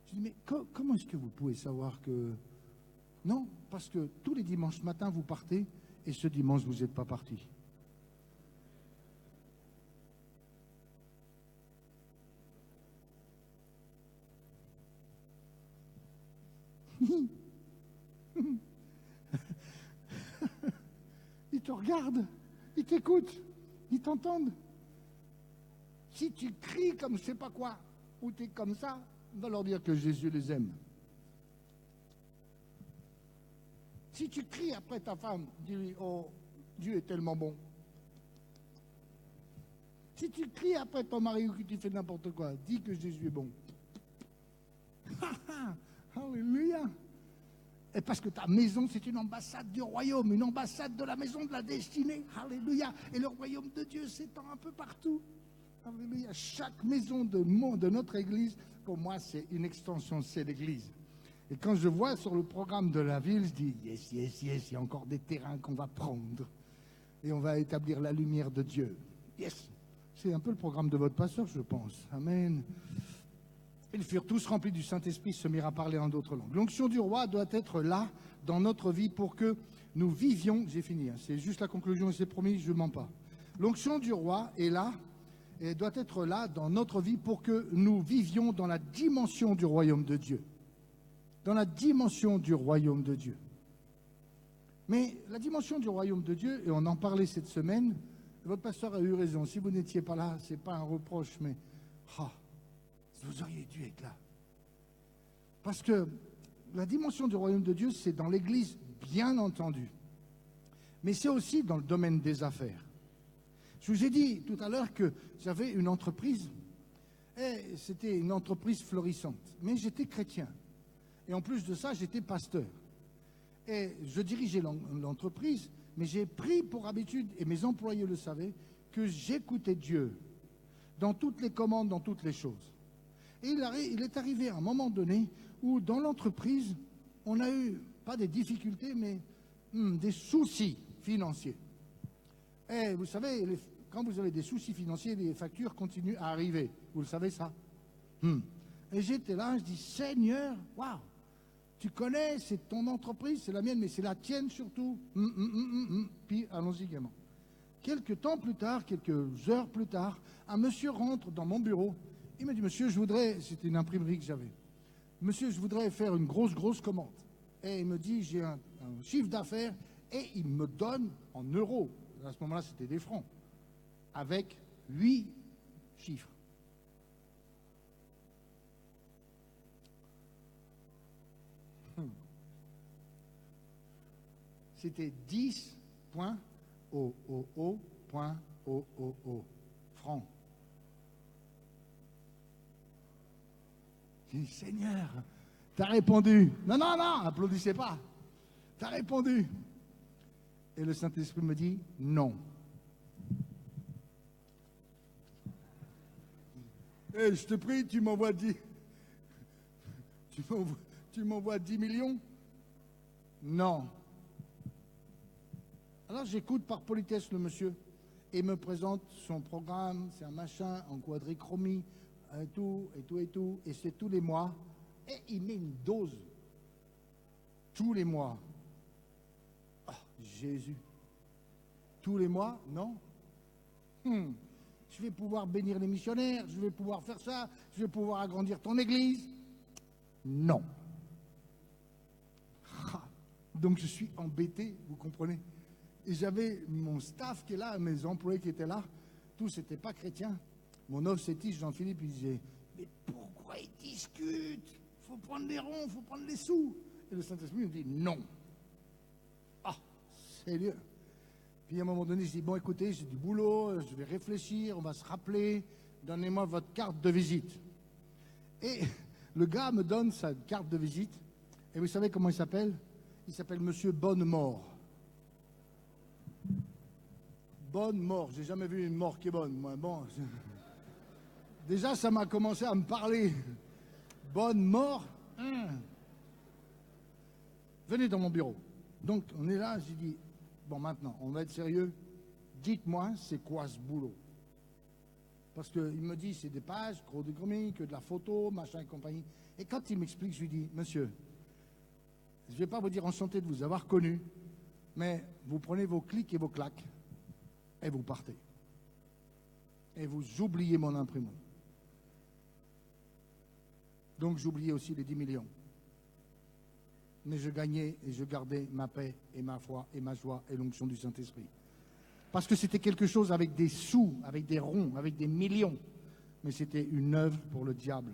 Je dis, mais comment est-ce que vous pouvez savoir que... Non, parce que tous les dimanches matins, vous partez, et ce dimanche, vous n'êtes pas parti. Ils te regardent, ils t'écoutent, ils t'entendent. Si tu cries comme je sais pas quoi, ou tu es comme ça, va leur dire que Jésus les aime. Si tu cries après ta femme, dis-lui, oh, Dieu est tellement bon. Si tu cries après ton mari ou que tu fais n'importe quoi, dis que Jésus est bon. Alléluia. Et parce que ta maison, c'est une ambassade du royaume, une ambassade de la maison de la destinée. Alléluia. Et le royaume de Dieu s'étend un peu partout. Alléluia. Chaque maison de notre église, pour moi, c'est une extension, c'est l'église. Et quand je vois sur le programme de la ville, je dis, yes, yes, yes, il y a encore des terrains qu'on va prendre. Et on va établir la lumière de Dieu. Yes. C'est un peu le programme de votre pasteur, je pense. Amen. Ils furent tous remplis du Saint-Esprit, se mirent à parler en d'autres langues. L'onction du roi doit être là dans notre vie pour que nous vivions. J'ai fini, hein, c'est juste la conclusion et c'est promis, je ne mens pas. L'onction du roi est là et doit être là dans notre vie pour que nous vivions dans la dimension du royaume de Dieu. Dans la dimension du royaume de Dieu. Mais la dimension du royaume de Dieu, et on en parlait cette semaine, votre pasteur a eu raison. Si vous n'étiez pas là, ce n'est pas un reproche, mais vous auriez dû être là. Parce que la dimension du royaume de Dieu, c'est dans l'Église, bien entendu. Mais c'est aussi dans le domaine des affaires. Je vous ai dit tout à l'heure que j'avais une entreprise, et c'était une entreprise florissante. Mais j'étais chrétien. Et en plus de ça, j'étais pasteur. Et je dirigeais l'entreprise, mais j'ai pris pour habitude, et mes employés le savaient, que j'écoutais Dieu dans toutes les commandes, dans toutes les choses. Et il est arrivé à un moment donné où dans l'entreprise, on a eu, pas des difficultés, mais des soucis financiers. Et vous savez, quand vous avez des soucis financiers, les factures continuent à arriver. Vous le savez ça? Et j'étais là, je dis, Seigneur, waouh, tu connais, c'est ton entreprise, c'est la mienne, mais c'est la tienne surtout. Puis allons-y gaiement. Quelques temps plus tard, quelques heures plus tard, un monsieur rentre dans mon bureau. Il me dit, monsieur, je voudrais, c'était une imprimerie que j'avais. Monsieur, je voudrais faire une grosse commande. Et il me dit, j'ai un chiffre d'affaires, et il me donne en euros. À ce moment-là, c'était des francs. Avec 8 chiffres. C'était 10.000.000 francs. J'ai dit, Seigneur, t'as répondu. Non, applaudissez pas. T'as répondu. Et le Saint-Esprit me dit, non. Et je te prie, tu m'envoies 10. Tu m'envoies 10 millions? Non. Alors j'écoute par politesse le monsieur et me présente son programme, c'est un machin en quadrichromie, et tout, et c'est tous les mois. Et il met une dose tous les mois. Oh, Jésus. Tous les mois? Non. Je vais pouvoir bénir les missionnaires, je vais pouvoir faire ça, je vais pouvoir agrandir ton église. Non. Donc je suis embêté, vous comprenez? Et j'avais mon staff qui est là, mes employés qui étaient là, tous n'étaient pas chrétiens. Mon offsetiste, Jean-Philippe, il disait, mais pourquoi ils discutent? Il faut prendre les ronds, il faut prendre les sous. Et le Saint-Esprit me dit, non. Ah, Seigneur. Puis à un moment donné, je dis, bon écoutez, j'ai du boulot, je vais réfléchir, on va se rappeler, donnez-moi votre carte de visite. Et le gars me donne sa carte de visite, et vous savez comment il s'appelle? Il s'appelle Monsieur Bonnemort. Bonne mort, j'ai jamais vu une mort qui est bonne, moi. Bon, déjà ça m'a commencé à me parler. Bonne mort. Venez dans mon bureau. Donc on est là, j'ai dit, bon maintenant, on va être sérieux. Dites-moi, c'est quoi ce boulot? Parce qu'il me dit, c'est des pages, gros de gomming, que de la photo, machin et compagnie. Et quand il m'explique, je lui dis, monsieur, je ne vais pas vous dire enchanté de vous avoir connu, mais vous prenez vos clics et vos claques et vous partez. Et vous oubliez mon imprimerie. Donc j'oubliais aussi les 10 millions. Mais je gagnais et je gardais ma paix et ma foi et ma joie et l'onction du Saint-Esprit. Parce que c'était quelque chose avec des sous, avec des ronds, avec des millions. Mais c'était une œuvre pour le diable.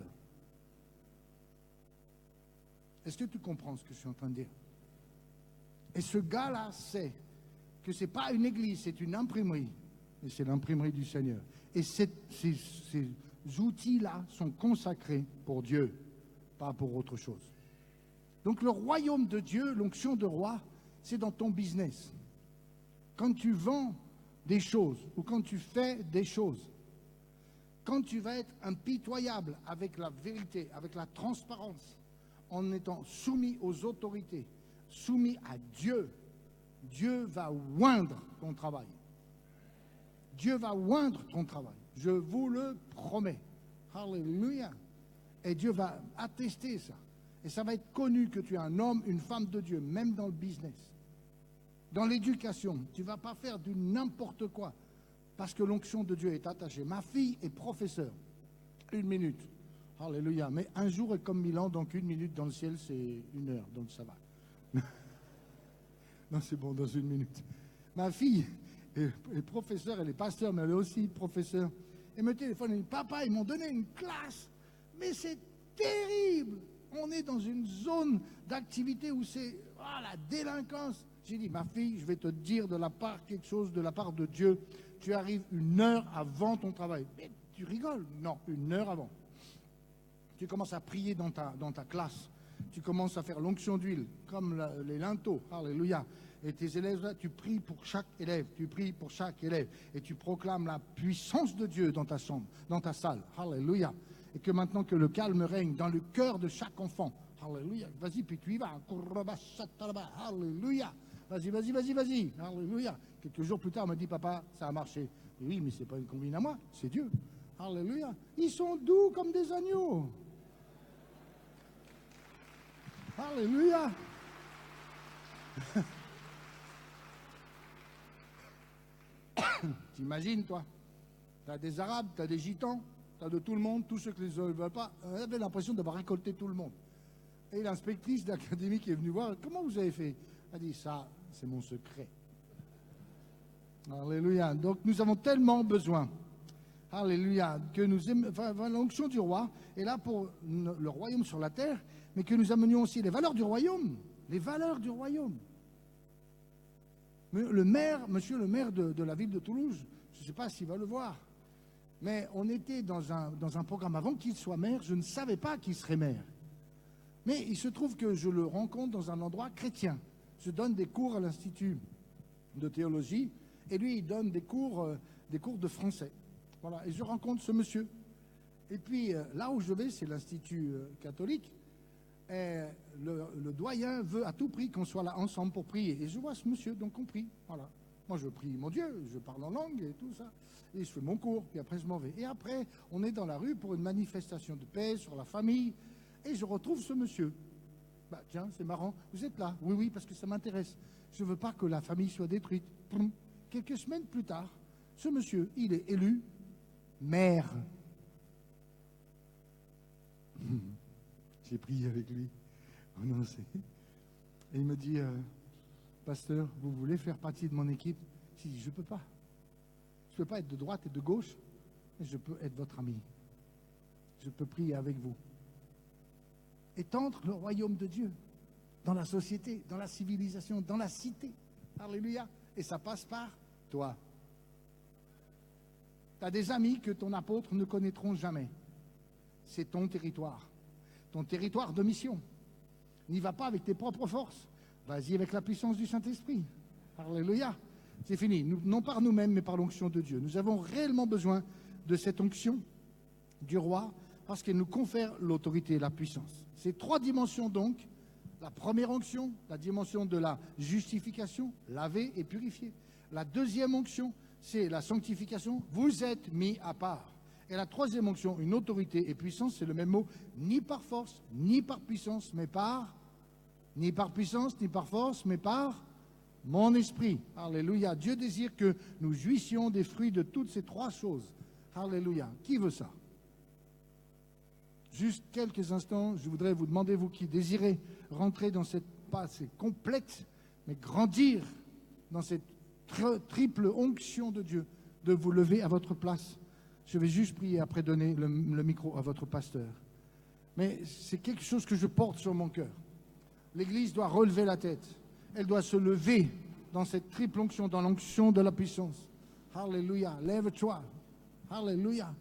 Est-ce que tu comprends ce que je suis en train de dire? Et ce gars-là sait que ce n'est pas une église, c'est une imprimerie. Et c'est l'imprimerie du Seigneur. Et ces outils-là sont consacrés pour Dieu, pas pour autre chose. Donc le royaume de Dieu, l'onction de roi, c'est dans ton business. Quand tu vends des choses ou quand tu fais des choses, quand tu vas être impitoyable avec la vérité, avec la transparence, en étant soumis aux autorités, soumis à Dieu, Dieu va oindre ton travail. Dieu va oindre ton travail. Je vous le promets. Alléluia. Et Dieu va attester ça. Et ça va être connu que tu es un homme, une femme de Dieu, même dans le business. Dans l'éducation, tu ne vas pas faire du n'importe quoi parce que l'onction de Dieu est attachée. Ma fille est professeure. 1 minute. Alléluia. Mais un jour est comme 1000 ans, donc 1 minute dans le ciel, c'est 1 heure. Donc ça va. Non, c'est bon, dans 1 minute. Ma fille est professeure, elle est pasteur, mais elle est aussi professeure. Elle me téléphone, elle dit, papa, ils m'ont donné une classe, mais c'est terrible. On est dans une zone d'activité où c'est la délinquance. J'ai dit, ma fille, je vais te dire de la part quelque chose de la part de Dieu. Tu arrives 1 heure avant ton travail. Mais tu rigoles? Non, 1 heure avant. Tu commences à prier dans ta classe. Tu commences à faire l'onction d'huile, comme les linteaux. Alléluia. Et tes élèves, là, tu pries pour chaque élève. Tu pries pour chaque élève. Et tu proclames la puissance de Dieu dans ta chambre, dans ta salle. Alléluia. Et que maintenant que le calme règne dans le cœur de chaque enfant. Alléluia. Vas-y, puis tu y vas. Alléluia. Vas-y. Alléluia. Quelques jours plus tard, on me dit, papa, ça a marché. Oui, mais ce n'est pas une combine à moi, c'est Dieu. Alléluia. Ils sont doux comme des agneaux. Alléluia. T'imagines, toi? Tu as des Arabes, tu as des Gitans, tu as de tout le monde, tous ceux que les hommes ne veulent pas. On avait l'impression d'avoir récolté tout le monde. Et l'inspectrice d'académie qui est venue voir, comment vous avez fait? Elle a dit, ça, c'est mon secret. Alléluia. Donc nous avons tellement besoin, alléluia, que nous aimons, l'onction du roi est là pour le royaume sur la terre, mais que nous amenions aussi les valeurs du royaume. Les valeurs du royaume. Le maire, monsieur le maire de la ville de Toulouse, je ne sais pas s'il va le voir, mais on était dans un programme avant qu'il soit maire, je ne savais pas qu'il serait maire. Mais il se trouve que je le rencontre dans un endroit chrétien. Je donne des cours à l'Institut de théologie et lui, il donne des cours de français. Voilà, et je rencontre ce monsieur. Et puis, là où je vais, c'est l'Institut catholique. Et le doyen veut à tout prix qu'on soit là ensemble pour prier. Et je vois ce monsieur, donc on prie. Voilà. Moi, je prie mon Dieu, je parle en langue et tout ça. Et je fais mon cours, puis après, je m'en vais. Et après, on est dans la rue pour une manifestation de paix sur la famille. Et je retrouve ce monsieur. Bah, tiens, c'est marrant. Vous êtes là? Oui, oui, parce que ça m'intéresse. Je ne veux pas que la famille soit détruite. Quelques semaines plus tard, ce monsieur, il est élu maire. J'ai prié avec lui. Oh non, et il me dit, pasteur, vous voulez faire partie de mon équipe? J'ai dit, je ne peux pas. Je ne peux pas être de droite et de gauche, mais je peux être votre ami. Je peux prier avec vous. Étendre le royaume de Dieu dans la société, dans la civilisation, dans la cité. Alléluia. Et ça passe par toi. Tu as des amis que ton apôtre ne connaîtront jamais. C'est ton territoire de mission. N'y va pas avec tes propres forces. Vas-y avec la puissance du Saint-Esprit. Alléluia. C'est fini. Non par nous-mêmes, mais par l'onction de Dieu. Nous avons réellement besoin de cette onction du roi parce qu'elle nous confère l'autorité et la puissance. Ces 3 dimensions donc. La première onction, la dimension de la justification, laver et purifier. La deuxième onction, c'est la sanctification. Vous êtes mis à part. Et la troisième onction, une autorité et puissance, c'est le même mot, ni par force, ni par puissance, mais par, ni par puissance, ni par force, mais par mon esprit. Alléluia. Dieu désire que nous jouissions des fruits de toutes ces trois choses. Alléluia. Qui veut ça? Juste quelques instants, je voudrais vous demander, vous qui désirez rentrer dans cette passe complète, mais grandir dans cette triple onction de Dieu, de vous lever à votre place. Je vais juste prier après donner le micro à votre pasteur. Mais c'est quelque chose que je porte sur mon cœur. L'Église doit relever la tête. Elle doit se lever dans cette triple onction, dans l'onction de la puissance. Alléluia. Lève-toi. Alléluia.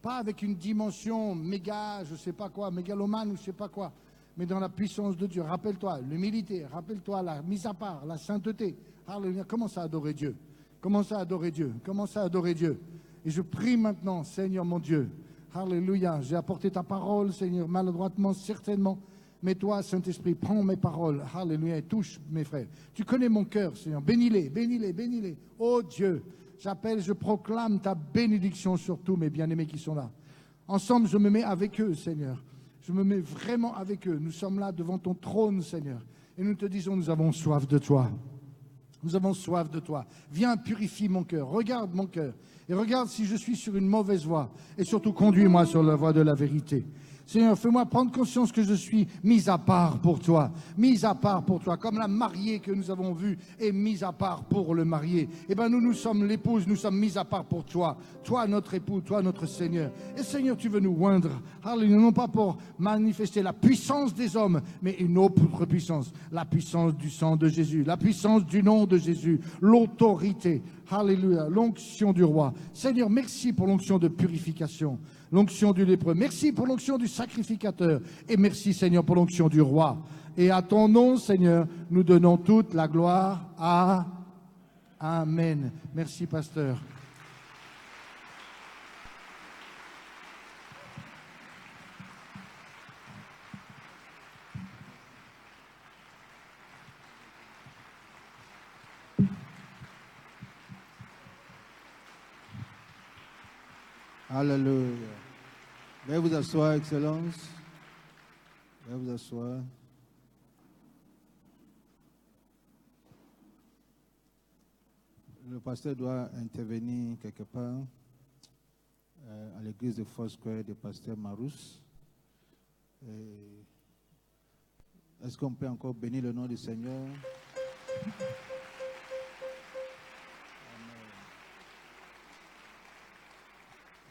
Pas avec une dimension méga, je ne sais pas quoi, mégalomane ou je ne sais pas quoi, mais dans la puissance de Dieu. Rappelle-toi l'humilité, rappelle-toi la mise à part, la sainteté. Alléluia. Commence à adorer Dieu. Commence à adorer Dieu. Commence à adorer Dieu. Et je prie maintenant, Seigneur mon Dieu. Alléluia. J'ai apporté ta parole, Seigneur, maladroitement, certainement. Mais toi, Saint-Esprit, prends mes paroles. Alléluia. Et touche mes frères. Tu connais mon cœur, Seigneur. Bénis-les, bénis-les, bénis-les. Oh Dieu. J'appelle, je proclame ta bénédiction sur tous mes bien-aimés qui sont là. Ensemble, je me mets avec eux, Seigneur. Je me mets vraiment avec eux. Nous sommes là devant ton trône, Seigneur. Et nous te disons, nous avons soif de toi. Nous avons soif de toi. Viens, purifie mon cœur. Regarde mon cœur. Et regarde si je suis sur une mauvaise voie. Et surtout, conduis-moi sur la voie de la vérité. Seigneur, fais-moi prendre conscience que je suis mis à part pour toi. Mis à part pour toi. Comme la mariée que nous avons vue est mise à part pour le marié. Eh bien, nous sommes l'épouse, nous sommes mis à part pour toi. Toi, notre époux, toi, notre Seigneur. Et Seigneur, tu veux nous oindre. Alléluia, non pas pour manifester la puissance des hommes, mais une autre puissance. La puissance du sang de Jésus. La puissance du nom de Jésus. L'autorité. Alléluia, l'onction du roi. Seigneur, merci pour l'onction de purification. L'onction du lépreux. Merci pour l'onction du sacrificateur. Et merci, Seigneur, pour l'onction du roi. Et à ton nom, Seigneur, nous donnons toute la gloire. Amen. Merci, pasteur. Alléluia. Veuillez vous asseoir, Excellence. Veuillez vous asseoir. Le pasteur doit intervenir quelque part à l'église de Foursquare du pasteur Marous. Est-ce qu'on peut encore bénir le nom du Seigneur?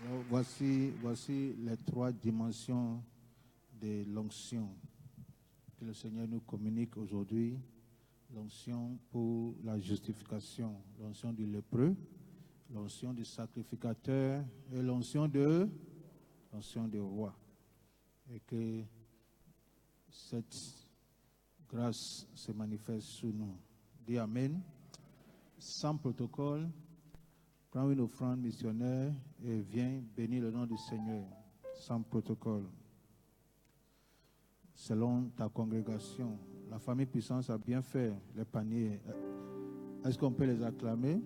Alors, voici les trois dimensions de l'onction que le Seigneur nous communique aujourd'hui. L'onction pour la justification, l'onction du lépreux, l'onction du sacrificateur et l'onction du roi. Et que cette grâce se manifeste sous nous. Dis Amen. Sans protocole. Prends une offrande missionnaire et viens bénir le nom du Seigneur, sans protocole. Selon ta congrégation, la famille puissance a bien fait les paniers. Est-ce qu'on peut les acclamer?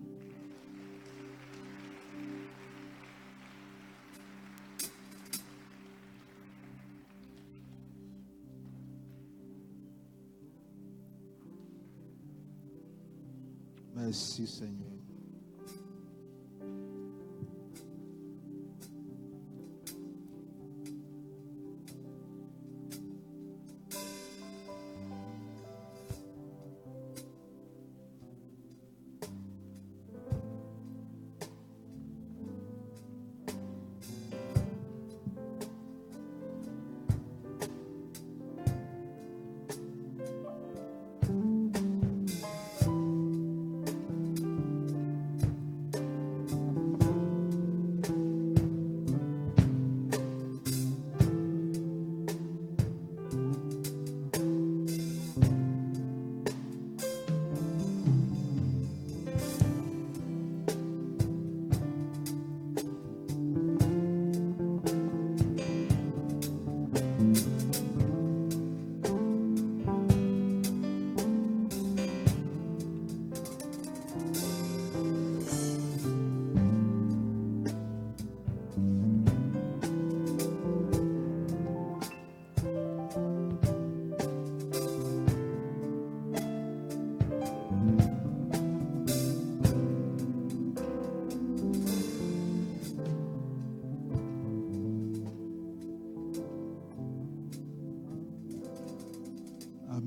Merci Seigneur.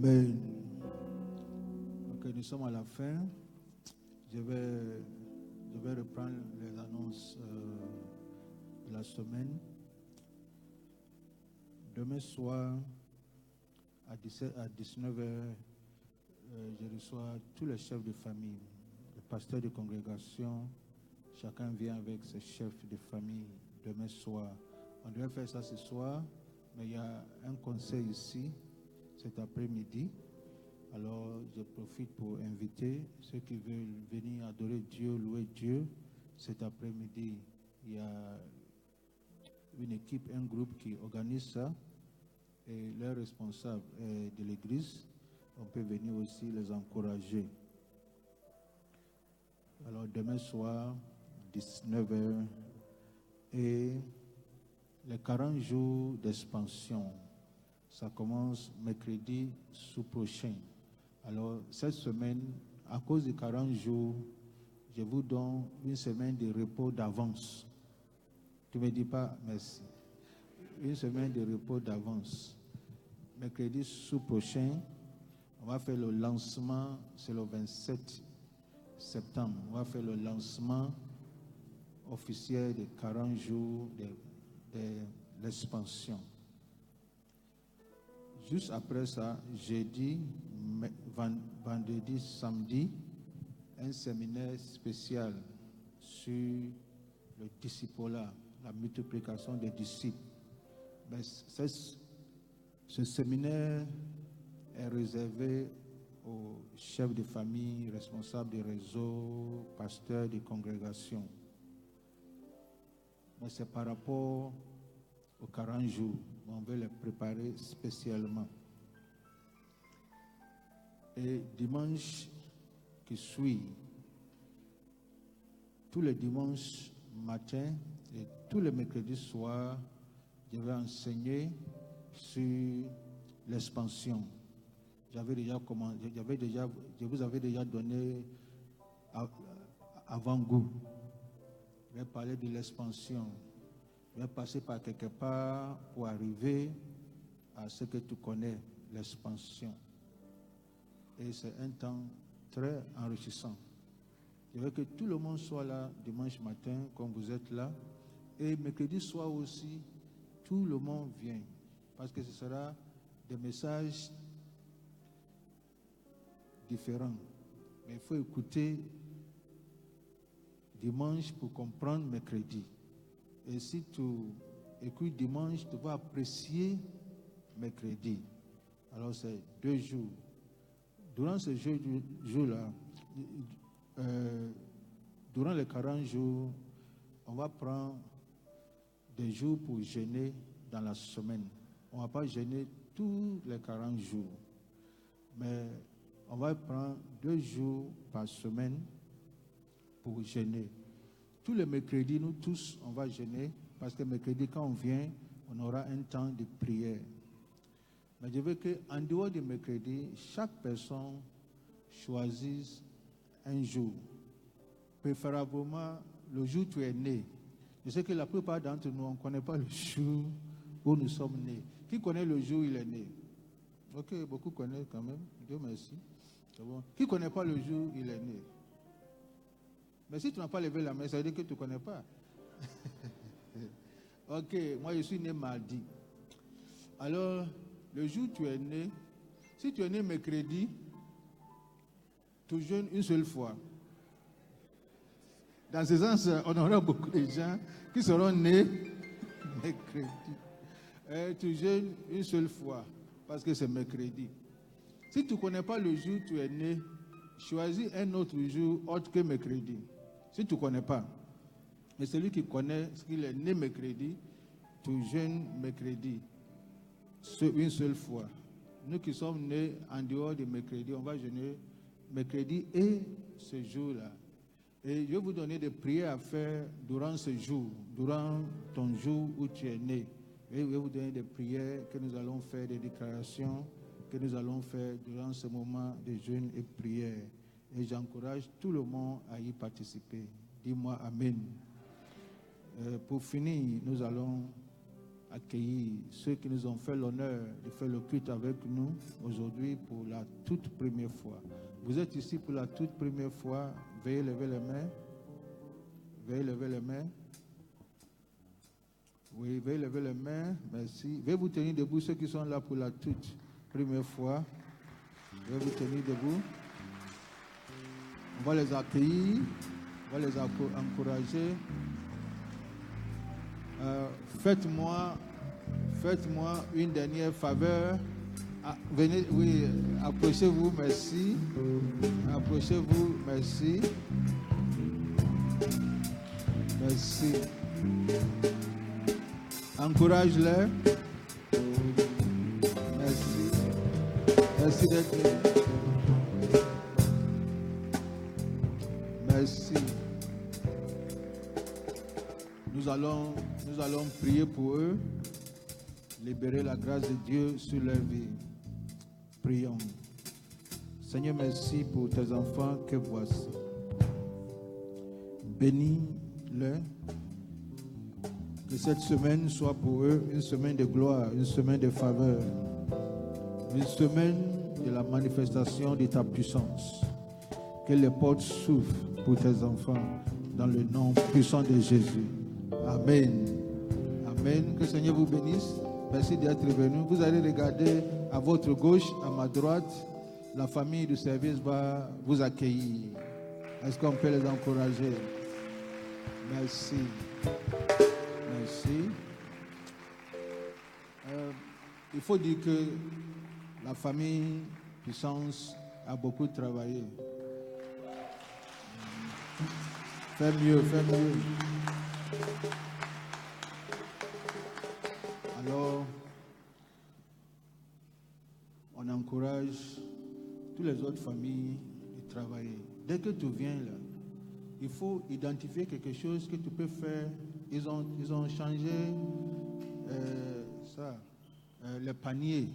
Amen. Ok, nous sommes à la fin. Je vais reprendre les annonces de la semaine. Demain soir, à 19h, je reçois tous les chefs de famille, les pasteurs de congrégation. Chacun vient avec ses chefs de famille demain soir. On devait faire ça ce soir, mais il y a un conseil ici cet après-midi. Alors, je profite pour inviter ceux qui veulent venir adorer Dieu, louer Dieu. Cet après-midi, il y a une équipe, un groupe qui organise ça. Et leurs responsables de l'église, on peut venir aussi les encourager. Alors, demain soir, 19h, et les 40 jours d'expansion, ça commence mercredi sous-prochain. Alors, cette semaine, à cause des 40 jours, je vous donne une semaine de repos d'avance. Tu ne me dis pas merci. Une semaine de repos d'avance. Mercredi sous-prochain, on va faire le lancement, c'est le 27 septembre. On va faire le lancement officiel des 40 jours de l'expansion. Juste après ça, jeudi, vendredi, samedi, un séminaire spécial sur le discipolat, la multiplication des disciples. Mais ce séminaire est réservé aux chefs de famille, responsables des réseaux, pasteurs des congrégations. Mais c'est par rapport aux 40 jours. On veut les préparer spécialement. Et dimanche qui suit, tous les dimanches matin et tous les mercredis soirs, je vais enseigner sur l'expansion. Je vous avais déjà donné avant-goût. Je vais parler de l'expansion. Je vais passer par quelque part pour arriver à ce que tu connais, l'expansion. Et c'est un temps très enrichissant. Je veux que tout le monde soit là dimanche matin, comme vous êtes là. Et mercredi soir aussi, tout le monde vient. Parce que ce sera des messages différents. Mais il faut écouter dimanche pour comprendre mercredi. Et si tu écoutes dimanche, tu vas apprécier mercredi. Alors c'est 2 jours. Durant ces jours-là, durant les 40 jours, on va prendre des jours pour jeûner dans la semaine. On ne va pas jeûner tous les 40 jours. Mais on va prendre 2 jours par semaine pour jeûner. Tous les mercredis, nous tous, on va jeûner parce que mercredi, quand on vient, on aura un temps de prière. Mais je veux qu'en dehors du mercredi, chaque personne choisisse un jour. Préférablement, le jour où tu es né. Je sais que la plupart d'entre nous, on ne connaît pas le jour où nous sommes nés. Qui connaît le jour où il est né? Ok, beaucoup connaissent quand même. Dieu merci. C'est bon. Qui ne connaît pas le jour où il est né? Mais si tu n'as pas levé la main, ça veut dire que tu ne connais pas. Ok, moi je suis né mardi. Alors, le jour où tu es né, si tu es né mercredi, tu jeûnes une seule fois. Dans ce sens, on aura beaucoup de gens qui seront nés mercredi. Tu jeûnes une seule fois, parce que c'est mercredi. Si tu ne connais pas le jour où tu es né, choisis un autre jour autre que mercredi. Si tu ne connais pas. Mais celui qui connaît qu'il est né mercredi, tu jeûnes mercredi. Une seule fois. Nous qui sommes nés en dehors de mercredi, on va jeûner mercredi et ce jour-là. Et je vais vous donner des prières à faire durant ce jour, durant ton jour où tu es né. Et je vais vous donner des prières que nous allons faire, des déclarations que nous allons faire durant ce moment de jeûne et prière. Et j'encourage tout le monde à y participer. Dis-moi Amen. Pour finir, nous allons accueillir ceux qui nous ont fait l'honneur de faire le culte avec nous aujourd'hui pour la toute première fois. Vous êtes ici pour la toute première fois. Veuillez lever les mains. Veuillez lever les mains. Oui, veuillez lever les mains. Merci. Veuillez vous tenir debout, ceux qui sont là pour la toute première fois. Veuillez vous tenir debout. On va les accueillir. On va les encourager. Faites-moi une dernière faveur. Venez, oui, approchez-vous, merci. Approchez-vous, merci. Merci. Encourage-les. Merci. Merci d'être là. Merci. Nous allons prier pour eux, libérer la grâce de Dieu sur leur vie. Prions. Seigneur, merci pour tes enfants que voici. Bénis-les. Que cette semaine soit pour eux une semaine de gloire, une semaine de faveur, une semaine de la manifestation de ta puissance. Que les portes s'ouvrent pour tes enfants dans le nom puissant de Jésus. Amen. Amen. Que le Seigneur vous bénisse. Merci d'être venu. Vous allez regarder à votre gauche, à ma droite. La famille du service va vous accueillir. Est-ce qu'on peut les encourager? Merci. Merci. Il faut dire que la famille Puissance a beaucoup travaillé. Fais mieux, fais mieux. Alors, on encourage toutes les autres familles de travailler. Dès que tu viens là, il faut identifier quelque chose que tu peux faire. Ils ont changé le panier.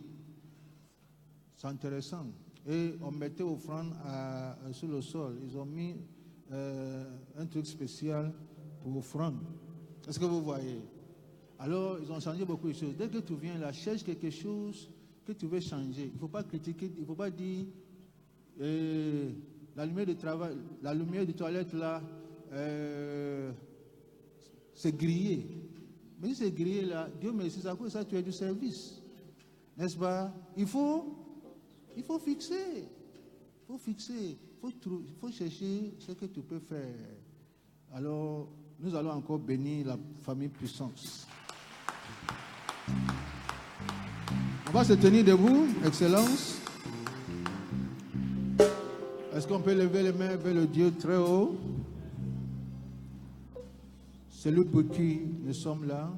C'est intéressant. Et on mettait offrande sur le sol. Ils ont mis un truc spécial pour offrande. Est-ce que vous voyez? Alors, ils ont changé beaucoup de choses. Dès que tu viens là, cherche quelque chose que tu veux changer. Il ne faut pas critiquer, il ne faut pas dire la lumière de travail, la lumière de toilette là, c'est grillé. Mais si c'est grillé là, Dieu merci, c'est à cause de ça tu as du service. N'est-ce pas? Il faut fixer. Il faut fixer. Il faut chercher ce que tu peux faire. Alors, nous allons encore bénir la famille Puissance. On va se tenir debout, Excellence. Est-ce qu'on peut lever les mains vers le Dieu très haut? C'est lui pour qui nous sommes là.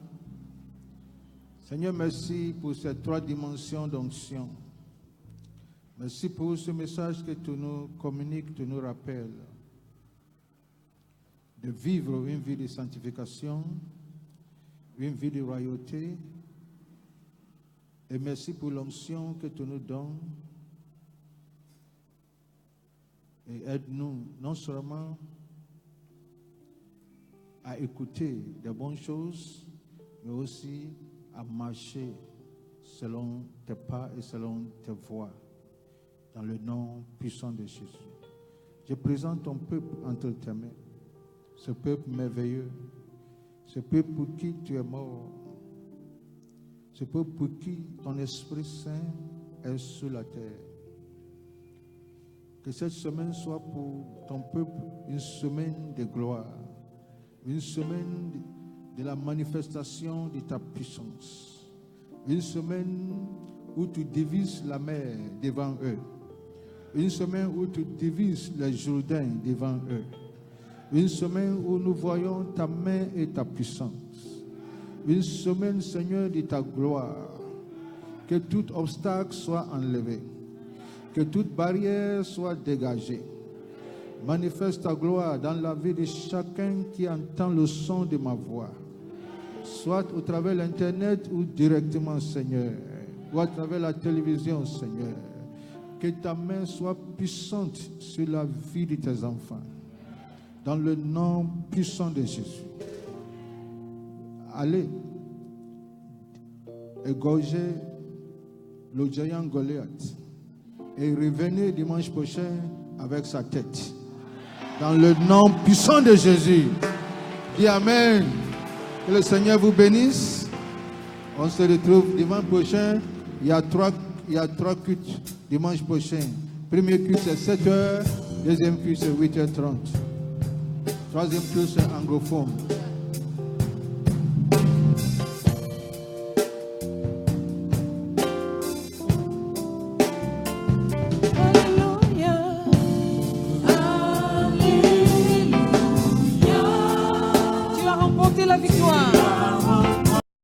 Seigneur, merci pour ces 3 dimensions d'onction. Merci pour ce message que tu nous communiques, tu nous rappelles. De vivre une vie de sanctification, une vie de royauté. Et merci pour l'onction que tu nous donnes. Et aide-nous non seulement à écouter des bonnes choses, mais aussi à marcher selon tes pas et selon tes voies. Dans le nom puissant de Jésus. Je présente ton peuple entre tes mains. Ce peuple merveilleux. Ce peuple pour qui tu es mort. Ce peuple pour qui ton Esprit Saint est sur la terre. Que cette semaine soit pour ton peuple une semaine de gloire. Une semaine de la manifestation de ta puissance. Une semaine où tu divises la mer devant eux. Une semaine où tu divises le Jourdain devant eux. Une semaine où nous voyons ta main et ta puissance. Une semaine, Seigneur, de ta gloire. Que tout obstacle soit enlevé. Que toute barrière soit dégagée. Manifeste ta gloire dans la vie de chacun qui entend le son de ma voix. Soit au travers de l'Internet ou directement, Seigneur. Ou à travers la télévision, Seigneur. Que ta main soit puissante sur la vie de tes enfants. Dans le nom puissant de Jésus. Allez, égorgé le géant Goliath. Et revenez dimanche prochain avec sa tête. Dans le nom puissant de Jésus. Dis Amen. Que le Seigneur vous bénisse. On se retrouve dimanche prochain. Il y a trois cultes dimanche prochain. Premier culte c'est 7h. Deuxième culte c'est 8h30. Troisième culte c'est anglophone. Tu as remporté la victoire.